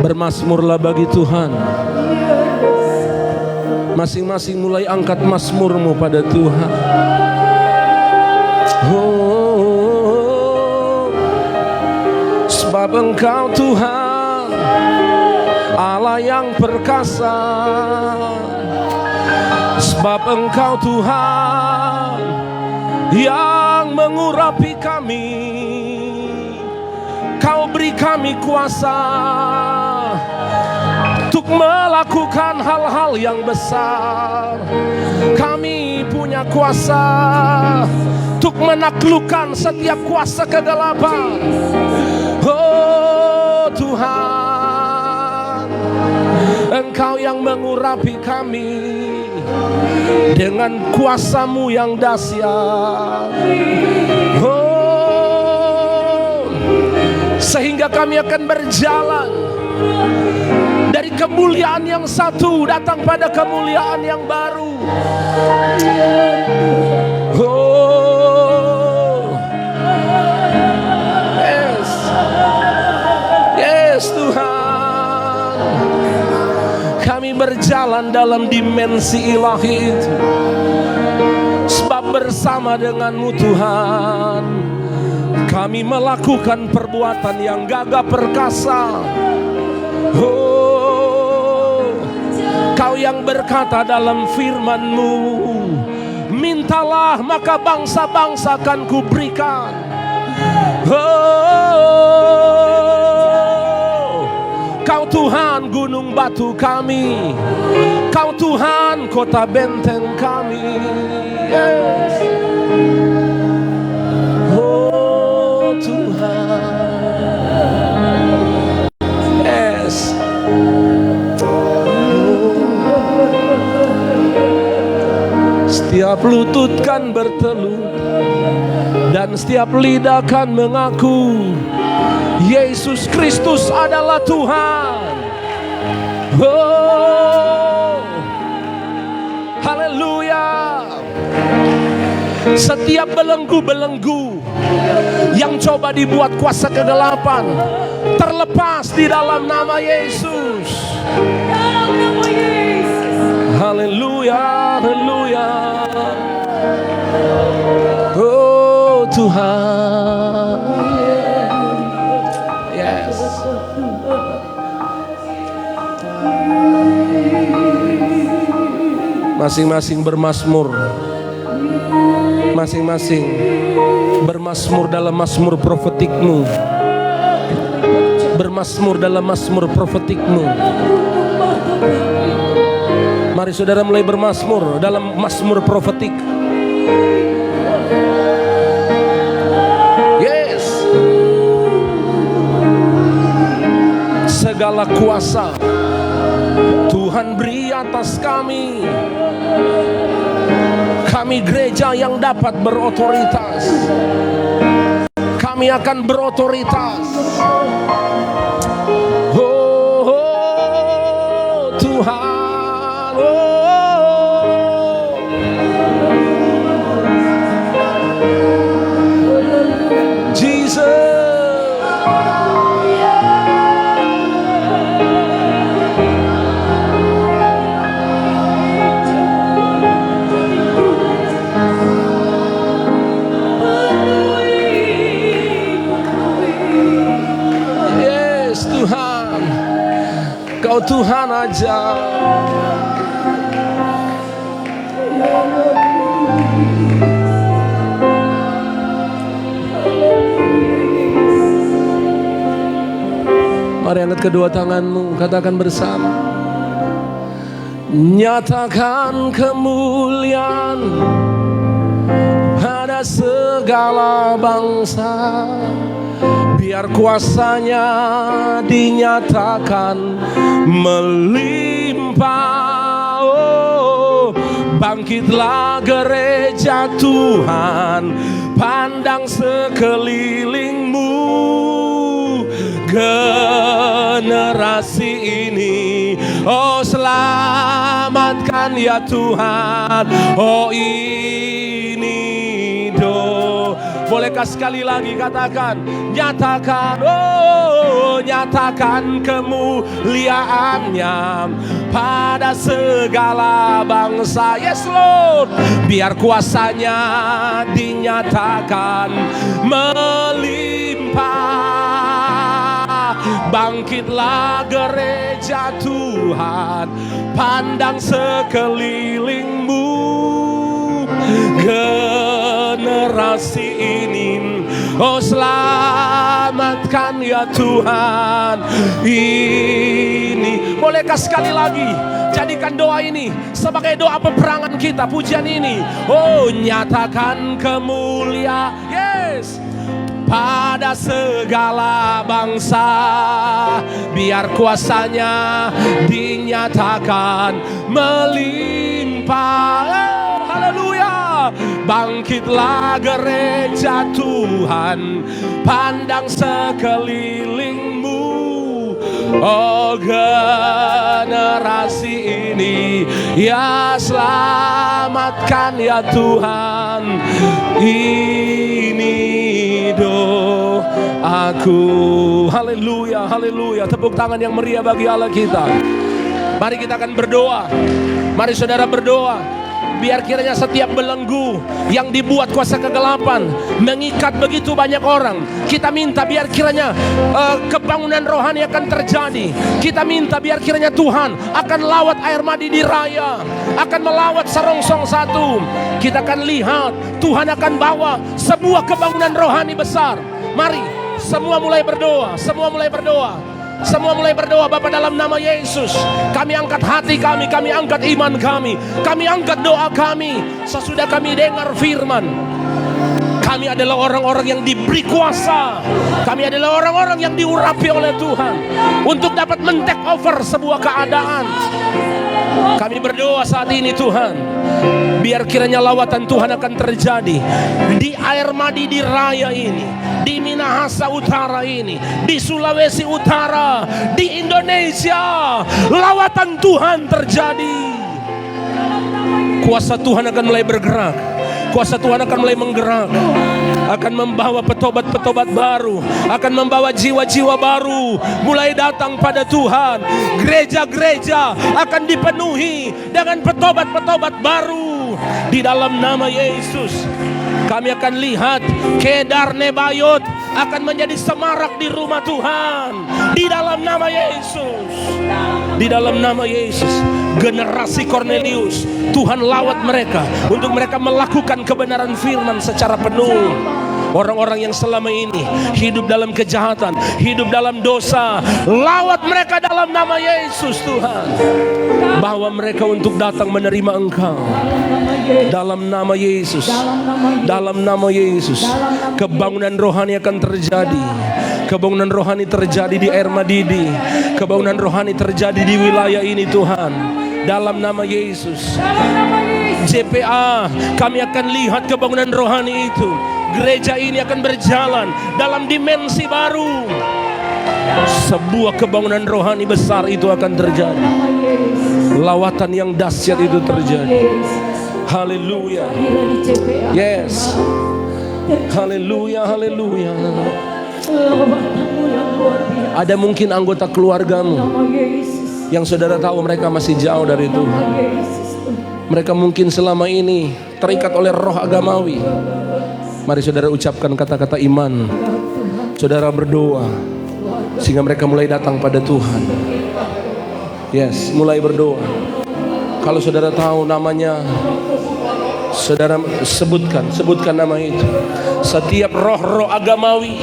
Bermasmurlah bagi Tuhan. Masing-masing mulai angkat masmurmu pada Tuhan. Sebab Engkau Tuhan, Allah yang perkasa. Sebab Engkau Tuhan yang mengurapi kami. Kau beri kami kuasa untuk melakukan hal-hal yang besar. Kami punya kuasa untuk menaklukkan setiap kuasa kegelapan. Oh Tuhan, Engkau yang mengurapi kami dengan kuasa-Mu yang dahsyat. Sehingga kami akan berjalan dari kemuliaan yang satu datang pada kemuliaan yang baru. Oh, yes, yes Tuhan. Kami berjalan dalam dimensi ilahi itu, sebab bersama dengan-Mu Tuhan, kami melakukan perbuatan yang gagah perkasa. Oh, Kau yang berkata dalam firman-Mu, mintalah maka bangsa-bangsa akan kuberikan. Oh, Kau Tuhan gunung batu kami, Kau Tuhan kota benteng kami. Yes. Yes. Setiap lutut kan bertelut dan setiap lidah kan mengaku Yesus Kristus adalah Tuhan. Oh, haleluya. Setiap belenggu-belenggu yang coba dibuat kuasa kegelapan terlepas di dalam nama Yesus. Haleluya, haleluya. Oh Tuhan. Yes. Masing-masing bermasmur. Masing-masing bermasmur dalam masmur profetikmu. Bermasmur dalam masmur profetikmu. Mari saudara mulai bermazmur dalam mazmur profetik. Yes. Segala kuasa Tuhan beri atas kami. Kami gereja yang dapat berotoritas. Kami akan berotoritas. Oh, Tuhan, oh. Jesus. Kau Tuhan aja. Mari angkat kedua tanganmu, katakan bersama. Nyatakan kemuliaan pada segala bangsa. Biar kuasanya dinyatakan melimpah. Oh, bangkitlah gereja Tuhan, pandang sekelilingmu. Generasi ini, oh selamatkan ya Tuhan. Oh ini do. Bolehkah sekali lagi katakan, nyatakan, oh nyatakan kemuliaannya pada segala bangsa. Yes Lord, biar kuasanya dinyatakan melimpah. Bangkitlah gereja Tuhan, pandang sekelilingmu. Generasi ini, oh selamatkan ya Tuhan. Ini bolehkah sekali lagi jadikan doa ini sebagai doa peperangan kita, pujian ini. Oh nyatakan kemuliaan, yes, pada segala bangsa. Biar kuasanya dinyatakan melimpah. Haleluya. Bangkitlah gereja Tuhan, pandang sekelilingmu. Oh generasi ini, ya selamatkan ya Tuhan. Ini doaku. Haleluya, haleluya. Tepuk tangan yang meriah bagi Allah kita. Mari kita akan berdoa. Mari saudara berdoa. Biar kiranya setiap belenggu yang dibuat kuasa kegelapan mengikat begitu banyak orang, kita minta biar kiranya kebangunan rohani akan terjadi. Kita minta biar kiranya Tuhan akan lawat air madi di raya, akan melawat Serongsong 1. Kita akan lihat Tuhan akan bawa sebuah kebangunan rohani besar. Mari semua mulai berdoa, semua mulai berdoa. Semua mulai berdoa. Bapa, dalam nama Yesus, kami angkat hati kami angkat iman kami angkat doa kami. Sesudah kami dengar firman, kami adalah orang-orang yang diberi kuasa. Kami adalah orang-orang yang diurapi oleh Tuhan untuk dapat men-take over sebuah keadaan. Kami berdoa saat ini Tuhan, biar kiranya lawatan Tuhan akan terjadi di air madi di raya ini, di Minahasa Utara ini, di Sulawesi Utara, di Indonesia. Lawatan Tuhan terjadi. Kuasa Tuhan akan mulai bergerak. Kuasa Tuhan akan mulai menggerak, akan membawa petobat-petobat baru, akan membawa jiwa-jiwa baru mulai datang pada Tuhan. Gereja-gereja akan dipenuhi dengan petobat-petobat baru di dalam nama Yesus. Kami akan lihat Kedar Nebayot akan menjadi semarak di rumah Tuhan di dalam nama Yesus. Di dalam nama Yesus, generasi Kornelius, Tuhan lawat mereka untuk mereka melakukan kebenaran firman secara penuh. Orang-orang yang selama ini hidup dalam kejahatan, hidup dalam dosa, lawat mereka dalam nama Yesus Tuhan. Bawa mereka untuk datang menerima Engkau. Dalam nama Yesus. Dalam nama Yesus. Kebangunan rohani akan terjadi. Kebangunan rohani terjadi di Air Madidi. Kebangunan rohani terjadi di wilayah ini Tuhan. Dalam nama Yesus. JPA, kami akan lihat kebangunan rohani itu. Gereja ini akan berjalan dalam dimensi baru. Sebuah kebangunan rohani besar itu akan terjadi. Lawatan yang dahsyat itu terjadi. Haleluya. Yes. Haleluya, haleluya. Ada mungkin anggota keluargamu yang saudara tahu mereka masih jauh dari Tuhan. Mereka mungkin selama ini terikat oleh roh agamawi. Mari saudara ucapkan kata-kata iman. Saudara berdoa sehingga mereka mulai datang pada Tuhan. Yes, mulai berdoa. Kalau saudara tahu namanya, saudara sebutkan nama itu. Setiap roh-roh agamawi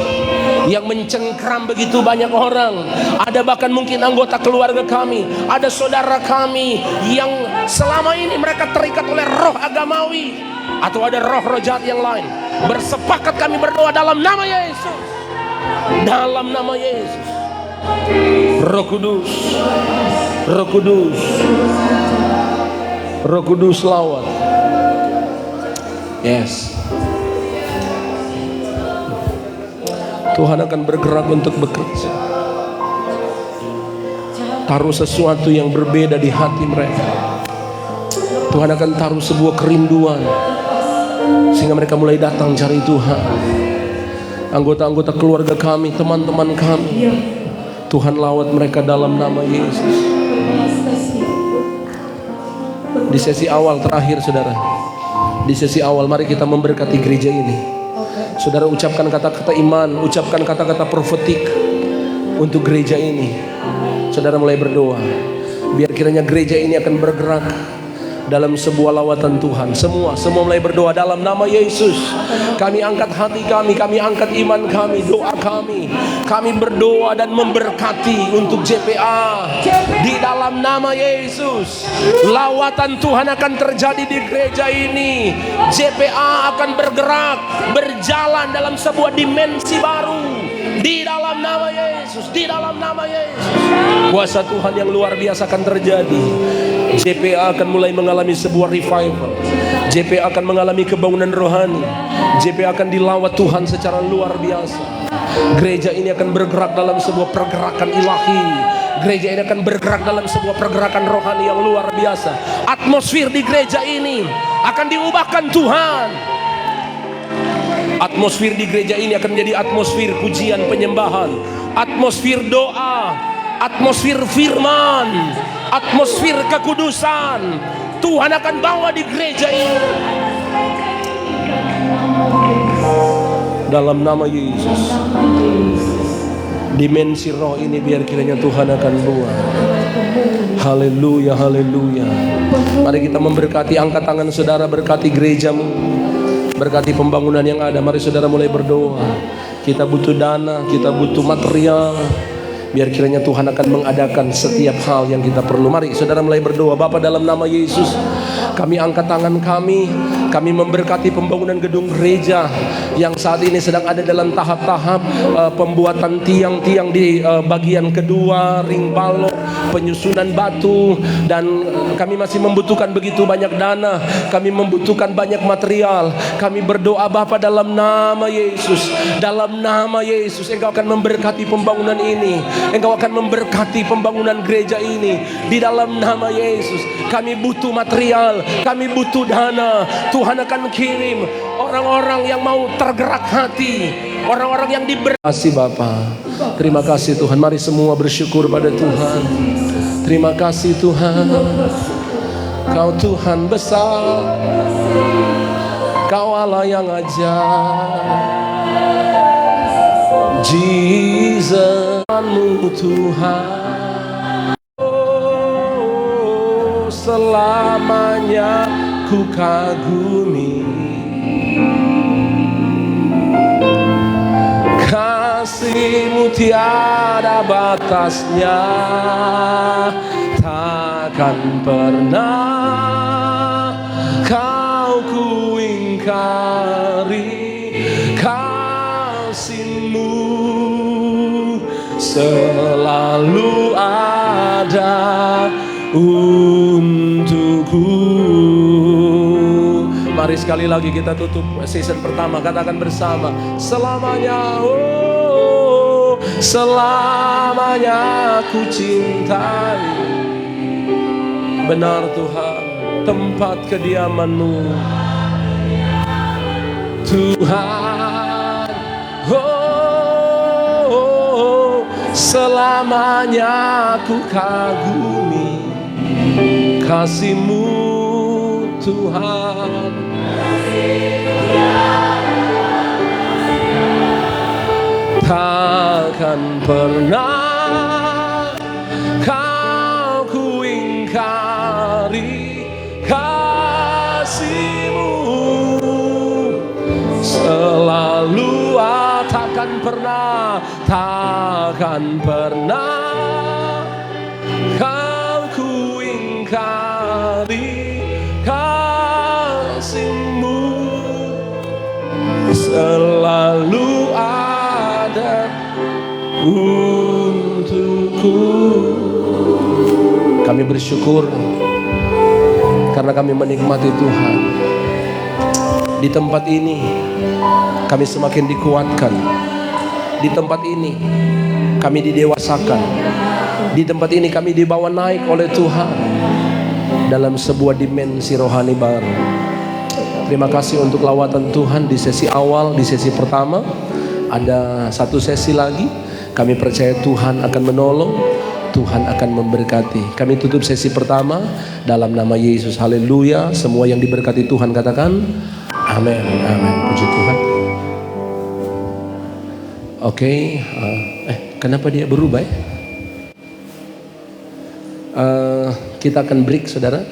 yang mencengkram begitu banyak orang, ada bahkan mungkin anggota keluarga kami, ada saudara kami yang selama ini mereka terikat oleh roh agamawi atau ada roh-roh jahat yang lain. Bersepakat kami berdoa dalam nama Yesus. Dalam nama Yesus. Roh Kudus, Roh Kudus, Roh Kudus lawat. Yes. Tuhan akan bergerak untuk bekerja. Taruh sesuatu yang berbeda di hati mereka. Tuhan akan taruh sebuah kerinduan sehingga mereka mulai datang cari Tuhan. Anggota-anggota keluarga kami, teman-teman kami, Tuhan lawat mereka dalam nama Yesus. Di sesi awal terakhir saudara, di sesi awal mari kita memberkati gereja ini. Saudara ucapkan kata-kata iman, ucapkan kata-kata profetik untuk gereja ini. Saudara mulai berdoa, biar kiranya gereja ini akan bergerak dalam sebuah lawatan Tuhan. Semua mulai berdoa dalam nama Yesus. Kami angkat hati kami angkat iman kami, doa kami. Kami berdoa dan memberkati untuk JPA di dalam nama Yesus. Lawatan Tuhan akan terjadi di gereja ini. JPA akan bergerak, berjalan dalam sebuah dimensi baru di dalam nama Yesus, di dalam nama Yesus. Kuasa Tuhan yang luar biasa akan terjadi. JPA akan mulai mengalami sebuah revival. JPA akan mengalami kebangunan rohani. JPA akan dilawat Tuhan secara luar biasa. Gereja ini akan bergerak dalam sebuah pergerakan ilahi. Gereja ini akan bergerak dalam sebuah pergerakan rohani yang luar biasa. Atmosfer di gereja ini akan diubahkan Tuhan. Atmosfer di gereja ini akan menjadi atmosfer pujian penyembahan, atmosfer doa, atmosfer firman, atmosfer kekudusan. Tuhan akan bawa di gereja ini dalam nama Yesus. Dimensi roh ini biar kiranya Tuhan akan buat. Haleluya, haleluya. Mari kita memberkati, angkat tangan saudara, berkati gerejamu, berkati pembangunan yang ada. Mari saudara mulai berdoa. Kita butuh dana, kita butuh material. Biar kiranya Tuhan akan mengadakan setiap hal yang kita perlu. Mari saudara mulai berdoa. Bapa, dalam nama Yesus, kami angkat tangan kami memberkati pembangunan gedung gereja yang saat ini sedang ada dalam tahap-tahap pembuatan tiang-tiang di bagian kedua, ring balok, penyusunan batu, dan kami masih membutuhkan begitu banyak dana. Kami membutuhkan banyak material. Kami berdoa Bapa, dalam nama Yesus, dalam nama Yesus, Engkau akan memberkati pembangunan ini. Engkau akan memberkati pembangunan gereja ini di dalam nama Yesus. Kami butuh material, kami butuh dana. Tuhan akan kirim orang-orang yang mau tergerak hati, orang-orang yang kasih Bapa. Terima kasih Tuhan. Mari semua bersyukur pada Tuhan. Terima kasih Tuhan. Kau Tuhan besar, Kau Allah yang ajaib. Jesus-Mu Tuhan, oh, selamanya ku kagumi Kasih-Mu tiada batasnya, takkan pernah Kau ku ingkari. Kasih-Mu selalu ada untukku. Mari sekali lagi kita tutup season pertama, katakan bersama, selamanya, oh, selamanya ku cintai. Benar Tuhan, tempat kediaman-Mu Tuhan, oh, selamanya ku kagumi kasih-Mu Tuhan. Takkan pernah Kau ku ingkari kasih-Mu selalu, takkan pernah Kau ku ingkari kasih-Mu selalu ada untukku. Kami bersyukur karena kami menikmati Tuhan. Di tempat ini kami semakin dikuatkan. Di tempat ini kami didewasakan. Di tempat ini kami dibawa naik oleh Tuhan dalam sebuah dimensi rohani baru. Terima kasih untuk lawatan Tuhan di sesi awal, di sesi pertama. Ada satu sesi lagi. Kami percaya Tuhan akan menolong, Tuhan akan memberkati. Kami tutup sesi pertama dalam nama Yesus. Haleluya. Semua yang diberkati Tuhan katakan amin. Amin. Puji Tuhan. Oke, kenapa dia berubah ya? Kita akan break saudara.